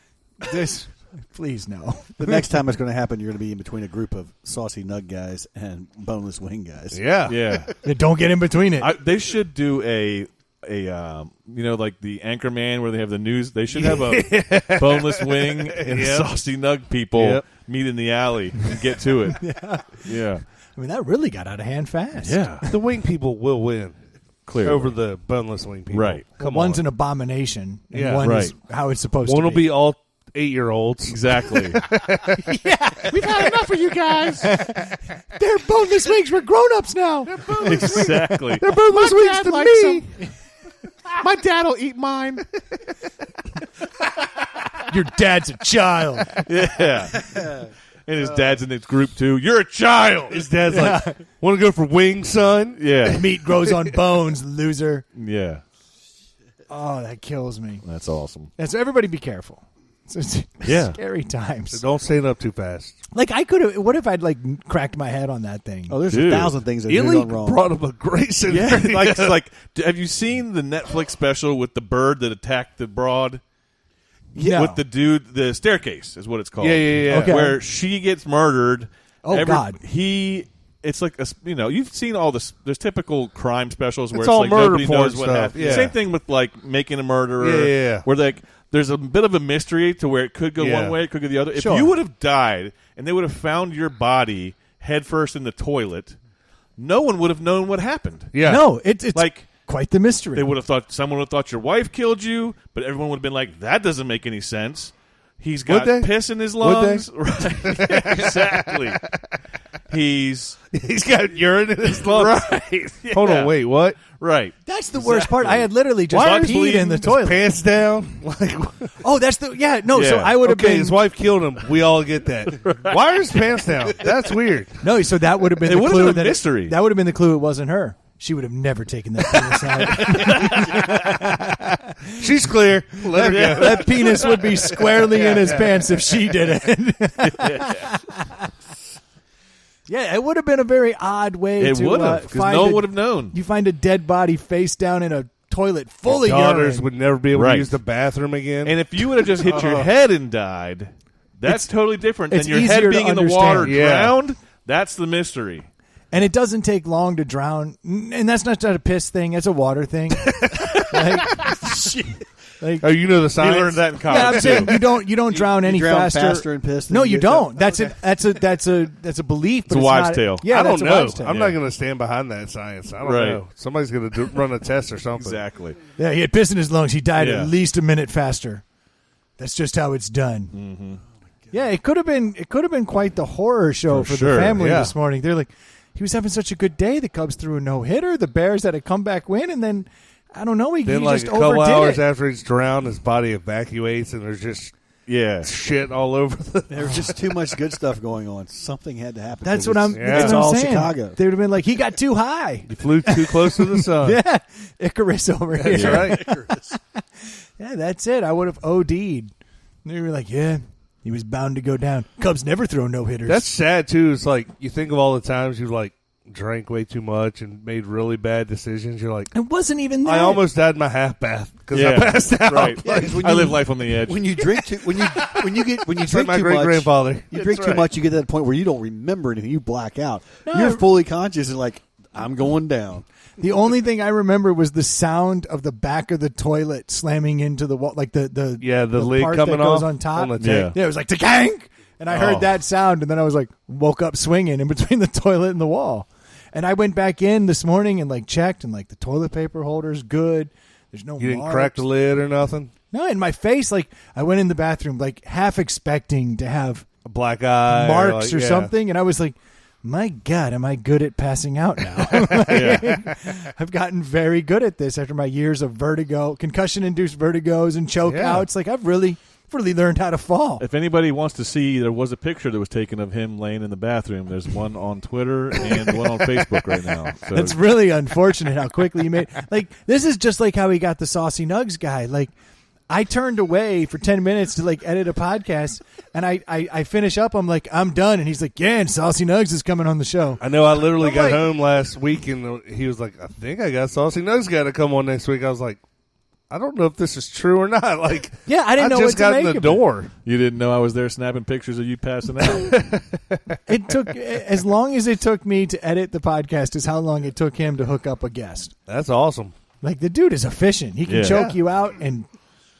Please no. The next time it's going to happen, you're going to be in between a group of Saucy Nug guys and boneless wing guys. Yeah. Yeah. Yeah, don't get in between it. They should do a like the Anchorman where they have the news. They should have a boneless wing and Yep. saucy nug people Yep. meet in the alley and get to it. Yeah. I mean, that really got out of hand fast. Yeah. The wing people will win Clearly. over the boneless wing people. Right. Come One's on. an abomination, and Yeah. one is Right. how it's supposed One to will be all 8-year-olds. Exactly. We've had enough of you guys. They're boneless wings. We're grown-ups now. exactly. They're boneless wings to me. My dad will eat mine. Your dad's a child. Yeah. And his dad's in the group too. You're a child. His dad's like, want to go for wings, son? Yeah. Meat grows on bones, loser. Yeah. Oh, that kills me. That's awesome. Yeah, so everybody be careful. It's Yeah. scary times. Don't stand up too fast. Like, I could have. What if I'd cracked my head on that thing? Oh, there's Dude. 1,000 things that are Illy gone wrong. brought up a great scenario. Yeah. Have you seen the Netflix special with the bird that attacked the broad? Yeah. With the dude, the staircase is what it's called. Yeah. Okay. Where she gets murdered. Oh, God. It's like you've seen all this. There's typical crime specials where It's it's all like murder nobody porn knows what stuff, happened. yeah. Same thing with like Making a Murderer. Yeah. Where there's a bit of a mystery to where it could go Yeah. one way, it could go the other. Sure. If you would have died and they would have found your body head first in the toilet, no one would have known what happened. Yeah. No, it's Like quite the mystery. they would have thought someone would have thought your wife killed you, but everyone would have been like, that doesn't make any sense. He's got Would they? piss in his Would they? lungs. Right. Exactly. He's got urine in his lungs. Right. Hold Yeah. on, wait, what? Right. That's the worst part. I had literally just Why is peed bleeding in the his toilet. Pants down. Like, Oh, that's the no. So Yeah. I would have okay, been his wife killed him. We all get that. Why are his pants down? That's weird. no. So that would have been It the would have clue been a that mystery. that would have been the clue. It wasn't her. She would have never taken that penis out. She's clear. Let her go. That penis would be squarely in his pants if she did it. Yeah, it would have been a very odd way It to would have, because find no one a- would have known. You find a dead body face down in a toilet full of Daughters urine. would never be able Right. to use the bathroom again. And if you would have just hit your head and died, that's totally different than it's your easier head to being in the water understand. Yeah. drowned. That's the mystery. And it doesn't take long to drown. And that's not a piss thing. That's a water thing. oh, you know the You science? learned that in college. Yeah, I'm saying too. you don't drown any drown faster. faster in piss than No, you you get don't. that? That's a belief. But It's a wives' not, tale. Yeah, I don't that's a know. wives' tale. I'm Yeah. not going to stand behind that science. I don't Right. know. Somebody's going to run a test or something. Exactly. Yeah, he had piss in his lungs. He died Yeah. at least a minute faster. That's just how it's done. Mm-hmm. Yeah, it could have been quite the horror show for sure, the family yeah. this morning. They're like, he was having such a good day. The Cubs threw a no hitter. The Bears had a comeback win, and then I don't know. He Then, like just a couple overdid hours it. after he's drowned, his body evacuates, and there's just shit all over the. There was just too much good stuff going on. Something had to happen. That's what I'm. Yeah. That's It's what I'm all saying. Chicago. They would have been like, he got too high. You flew too close to the sun. Yeah, Icarus over here. That's right. Yeah, that's it. I would have OD'd. And they were like, yeah, he was bound to go down. Cubs never throw no hitters. That's sad too. It's like you think of all the times you like drank way too much and made really bad decisions. You're like, it wasn't even that. I almost died in my half bath because Yeah. I passed out. Right. Like, I live life on the edge. When you drink too, when you it's like drink my too great much, grandfather. you drink too much, you get to that point where you don't remember anything. You black out. No, You're fully conscious and like, I'm going down. The only thing I remember was the sound of the back of the toilet slamming into the wall, like the lid part coming that goes off on top. on the tank. Yeah, it was like "Takank!" And I heard Oh. that sound, and then I was like, woke up swinging in between the toilet and the wall. And I went back in this morning and like checked, and like the toilet paper holder's good. There's no You didn't marks. crack the lid or nothing. No, in my face, like I went in the bathroom, like half expecting to have A black eye, marks or yeah. something, and I was like, my God, am I good at passing out now? I've gotten very good at this after my years of vertigo, concussion-induced vertigos and choke Yeah. outs. Like I've really learned how to fall. If anybody wants to see, there was a picture that was taken of him laying in the bathroom. There's one on Twitter and one on Facebook right now. So It's really unfortunate how quickly you made. Like this is just like how he got the Saucy Nugs guy. Like I turned away for 10 minutes to like edit a podcast, and I finish up. I'm like, I'm done, and he's like, yeah, and Saucy Nugs is coming on the show. I know. I literally I'm got like- home last week, and he was like, "I think I got Saucy Nugs Guy to come on next week." I was like, "I don't know if this is true or not." Like, Yeah, I didn't know just what to got in make the of it. door. you didn't know I was there snapping pictures of you passing out. It took as long as it took me to edit the podcast is how long it took him to hook up a guest. That's awesome. Like the dude is efficient. He can Yeah. choke you out in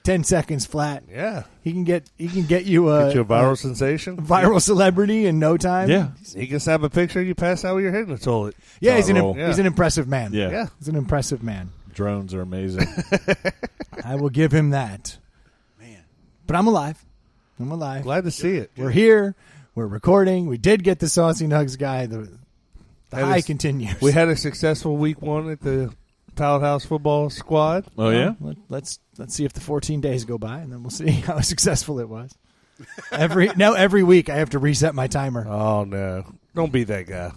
10 seconds flat. Yeah, He can get you a, get you a viral sensation. viral celebrity in no time. Yeah. He can snap a picture. You pass out with your head in the toilet. Yeah, he's Viral. Yeah. he's an impressive man. Yeah. Yeah. He's an impressive man. Drones are amazing. I will give him that. Man. But I'm alive. I'm alive. Glad to see it. We're here. We're recording. We did get the Saucy Nugs guy. The That high is- continues. We had a successful week one at the Pallet House football squad. Oh, yeah? Let's see if the 14 days go by, and then we'll see how successful it was. Every week I have to reset my timer. Oh no! Don't be that guy.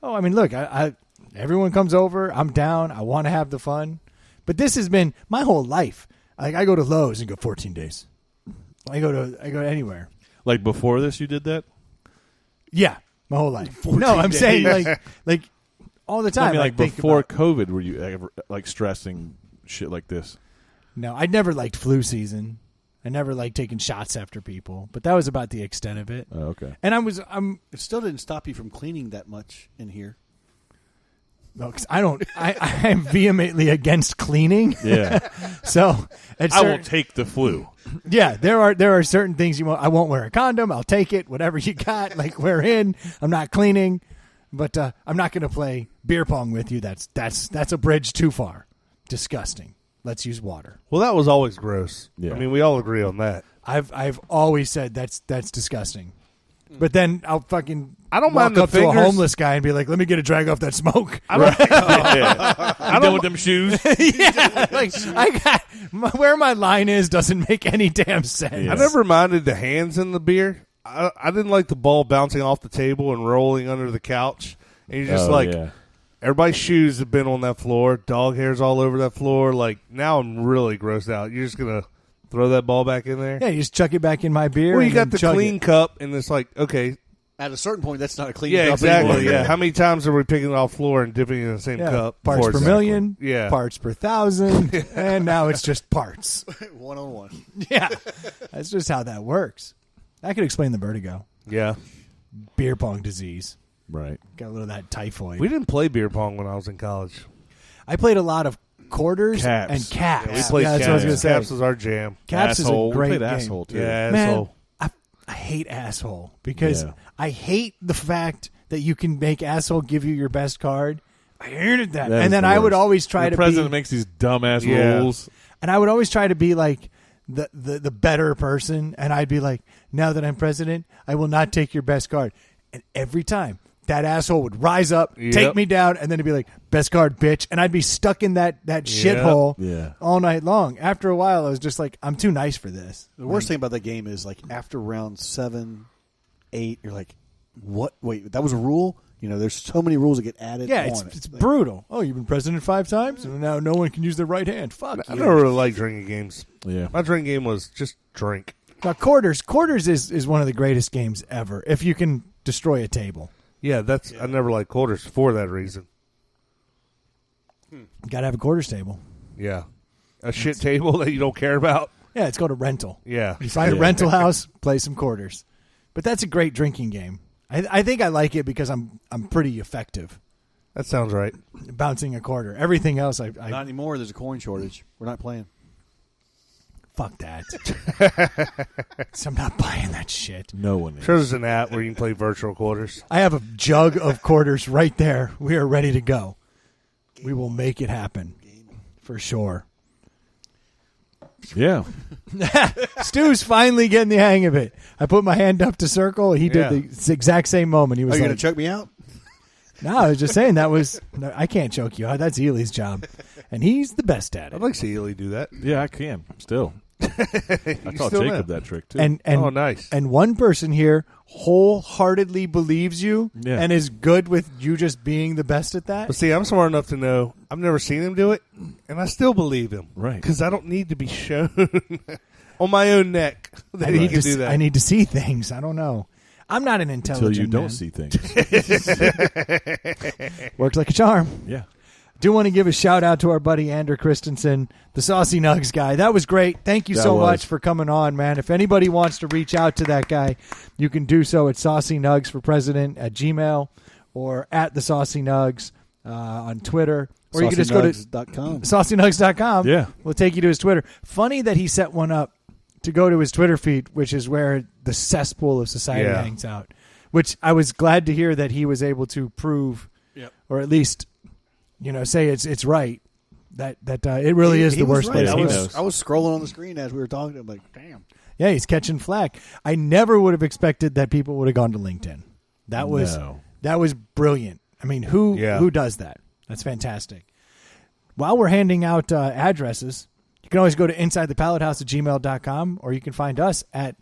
Oh, I mean, look, I everyone comes over. I'm down. I want to have the fun, but this has been my whole life. Like I go to Lowe's and go 14 days. I go anywhere. Like before this, you did that? Yeah, my whole life. No, I'm saying like all the time. I mean, like think before about- COVID, were you ever like stressing shit like this? No, I never liked flu season. I never liked taking shots after people, but that was about the extent of it. Oh, okay. And It still didn't stop you from cleaning that much in here. no, 'cause I am vehemently against cleaning. Yeah. So at I will certain- take the flu. yeah, there are certain things you won't. I won't wear a condom. I'll take it. Whatever you got, like we're in. I'm not cleaning, but I'm not going to play beer pong with you. That's a bridge too far. Disgusting. Let's use water. Well, that was always gross. Yeah. I mean, we all agree on that. I've always said that's disgusting. But then I'll fucking I don't walk mind the up to a fingers. homeless guy and be like, "Let me get a drag off that smoke." Yeah. You done with them shoes? Yeah, like where my line is doesn't make any damn sense. Yeah. I never minded the hands in the beer. I didn't like the ball bouncing off the table and rolling under the couch. And you're just Oh, like, yeah. everybody's shoes have been on that floor, dog hairs all over that floor. Like, now I'm really grossed out. You're just going to throw that ball back in there? Yeah, you just chuck it back in my beer. Well, you and got then the chug clean it. cup, and it's like, okay. At a certain point, that's not a clean Yeah, cup exactly. anymore. Yeah. How many times are we picking it off the floor and dipping it in the same Yeah, cup? parts before per it's- million, Yeah. parts per thousand, and now it's just parts. One-on-one. Yeah, that's just how that works. That could explain the vertigo, Yeah. beer pong disease. Right. Got a little of that typhoid. We didn't play beer pong when I was in college. I played a lot of quarters Caps. and caps. We played that's caps. what I was going to say. Caps was our jam. Caps Asshole. is a great We played game. asshole too. Yeah, Man, asshole. I hate asshole because Yeah. I hate the fact that you can make asshole give you your best card. I hated that. That is And then the I would worst. always try the to president be, makes these dumbass Yeah. rules. and I would always try to be like the better person, and I'd be like, now that I'm president, I will not take your best card. And every time that asshole would rise up, take me down, and then he'd be like, best card, bitch. And I'd be stuck in that shithole all night long. After a while, I was just like, I'm too nice for this. The worst thing about that game is, like, after round 7, 8, you're like, what? Wait, that was a rule? You know, there's so many rules that get added on. It's brutal. Oh, you've been president 5 times? And now no one can use their right hand. Fuck I you. never really liked drinking games. Yeah. My drinking game was just drink. Now, Quarters is one of the greatest games ever, if you can destroy a table. Yeah, I never liked quarters for that reason. Got to have a quarters table. Yeah. A shit table that you don't care about. Yeah, it's called a rental. Yeah. You find a rental house, play some quarters. But that's a great drinking game. I think I like it because I'm pretty effective. That sounds right. Bouncing a quarter. Everything else, I Not anymore. There's a coin shortage. We're not playing. Fuck that. So I'm not buying that shit. No one is. Sure, there's an app where you can play virtual quarters. I have a jug of quarters right there. We are ready to go. We will make it happen. For sure. Yeah. Stu's finally getting the hang of it. I put my hand up to circle. He did the exact same moment. He was Are you like, going to choke me out? No, I was just saying that was. No, I can't choke you out. That's Ely's job. And he's the best at it. I'd like to see Ely do that. Yeah, I can. Still. I taught still Jacob know. that trick, too. And Oh, nice. And one person here wholeheartedly believes you and is good with you just being the best at that. But see, I'm smart enough to know I've never seen him do it, and I still believe him. Right. Because I don't need to be shown on my own neck that he can do that. I need to see things. I don't know. I'm not an intelligent Until you don't man. see things. Works like a charm. Yeah. Do want to give a shout out to our buddy Ander Christensen, the Saucy Nugs Guy. That was great. Thank you so much for coming on, man. If anybody wants to reach out to that guy, you can do so at Saucy Nugs for President at Gmail or at the Saucy Nugs on Twitter. Or you can just go to saucynugs.com. Yeah. We'll take you to his Twitter. Funny that he set one up to go to his Twitter feed, which is where the cesspool of society hangs out, which I was glad to hear that he was able to prove or at least say it's right that it really is the worst place. I was scrolling on the screen as we were talking. I'm like, damn. Yeah, he's catching flack. I never would have expected that people would have gone to LinkedIn. That was brilliant. I mean, who does that? That's fantastic. While we're handing out addresses, you can always go to insidethepallethouse@gmail.com, or you can find us at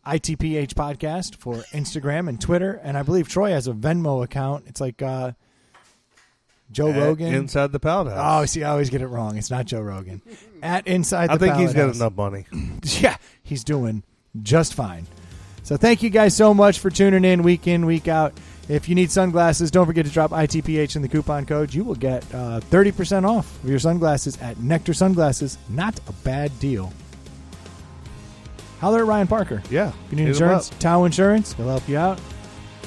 ITPH Podcast for Instagram and Twitter. And I believe Troy has a Venmo account. It's like Joe Rogan. Inside the Pallet House. Oh, see, I always get it wrong. It's not Joe Rogan. At Inside the Pallet House. I think he's got enough money. Yeah, he's doing just fine. So thank you guys so much for tuning in, week out. If you need sunglasses, don't forget to drop ITPH in the coupon code. You will get 30% off of your sunglasses at Nectar Sunglasses. Not a bad deal. Holler at Ryan Parker. Yeah. If you need insurance, Tao Insurance, they'll help you out.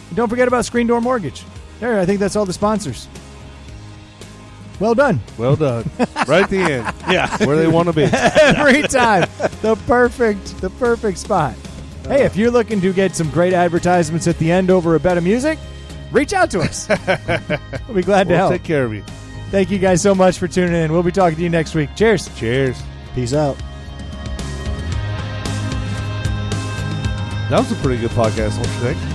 And don't forget about Screen Door Mortgage. There, I think that's all the sponsors. Well done. Well done. Right at the end. Yeah. Where they want to be. Every time. The perfect spot. Hey, if you're looking to get some great advertisements at the end over a bit of music, reach out to us. We'll be glad to help. Take care of you. Thank you guys so much for tuning in. We'll be talking to you next week. Cheers. Cheers. Peace out. That was a pretty good podcast, don't you think?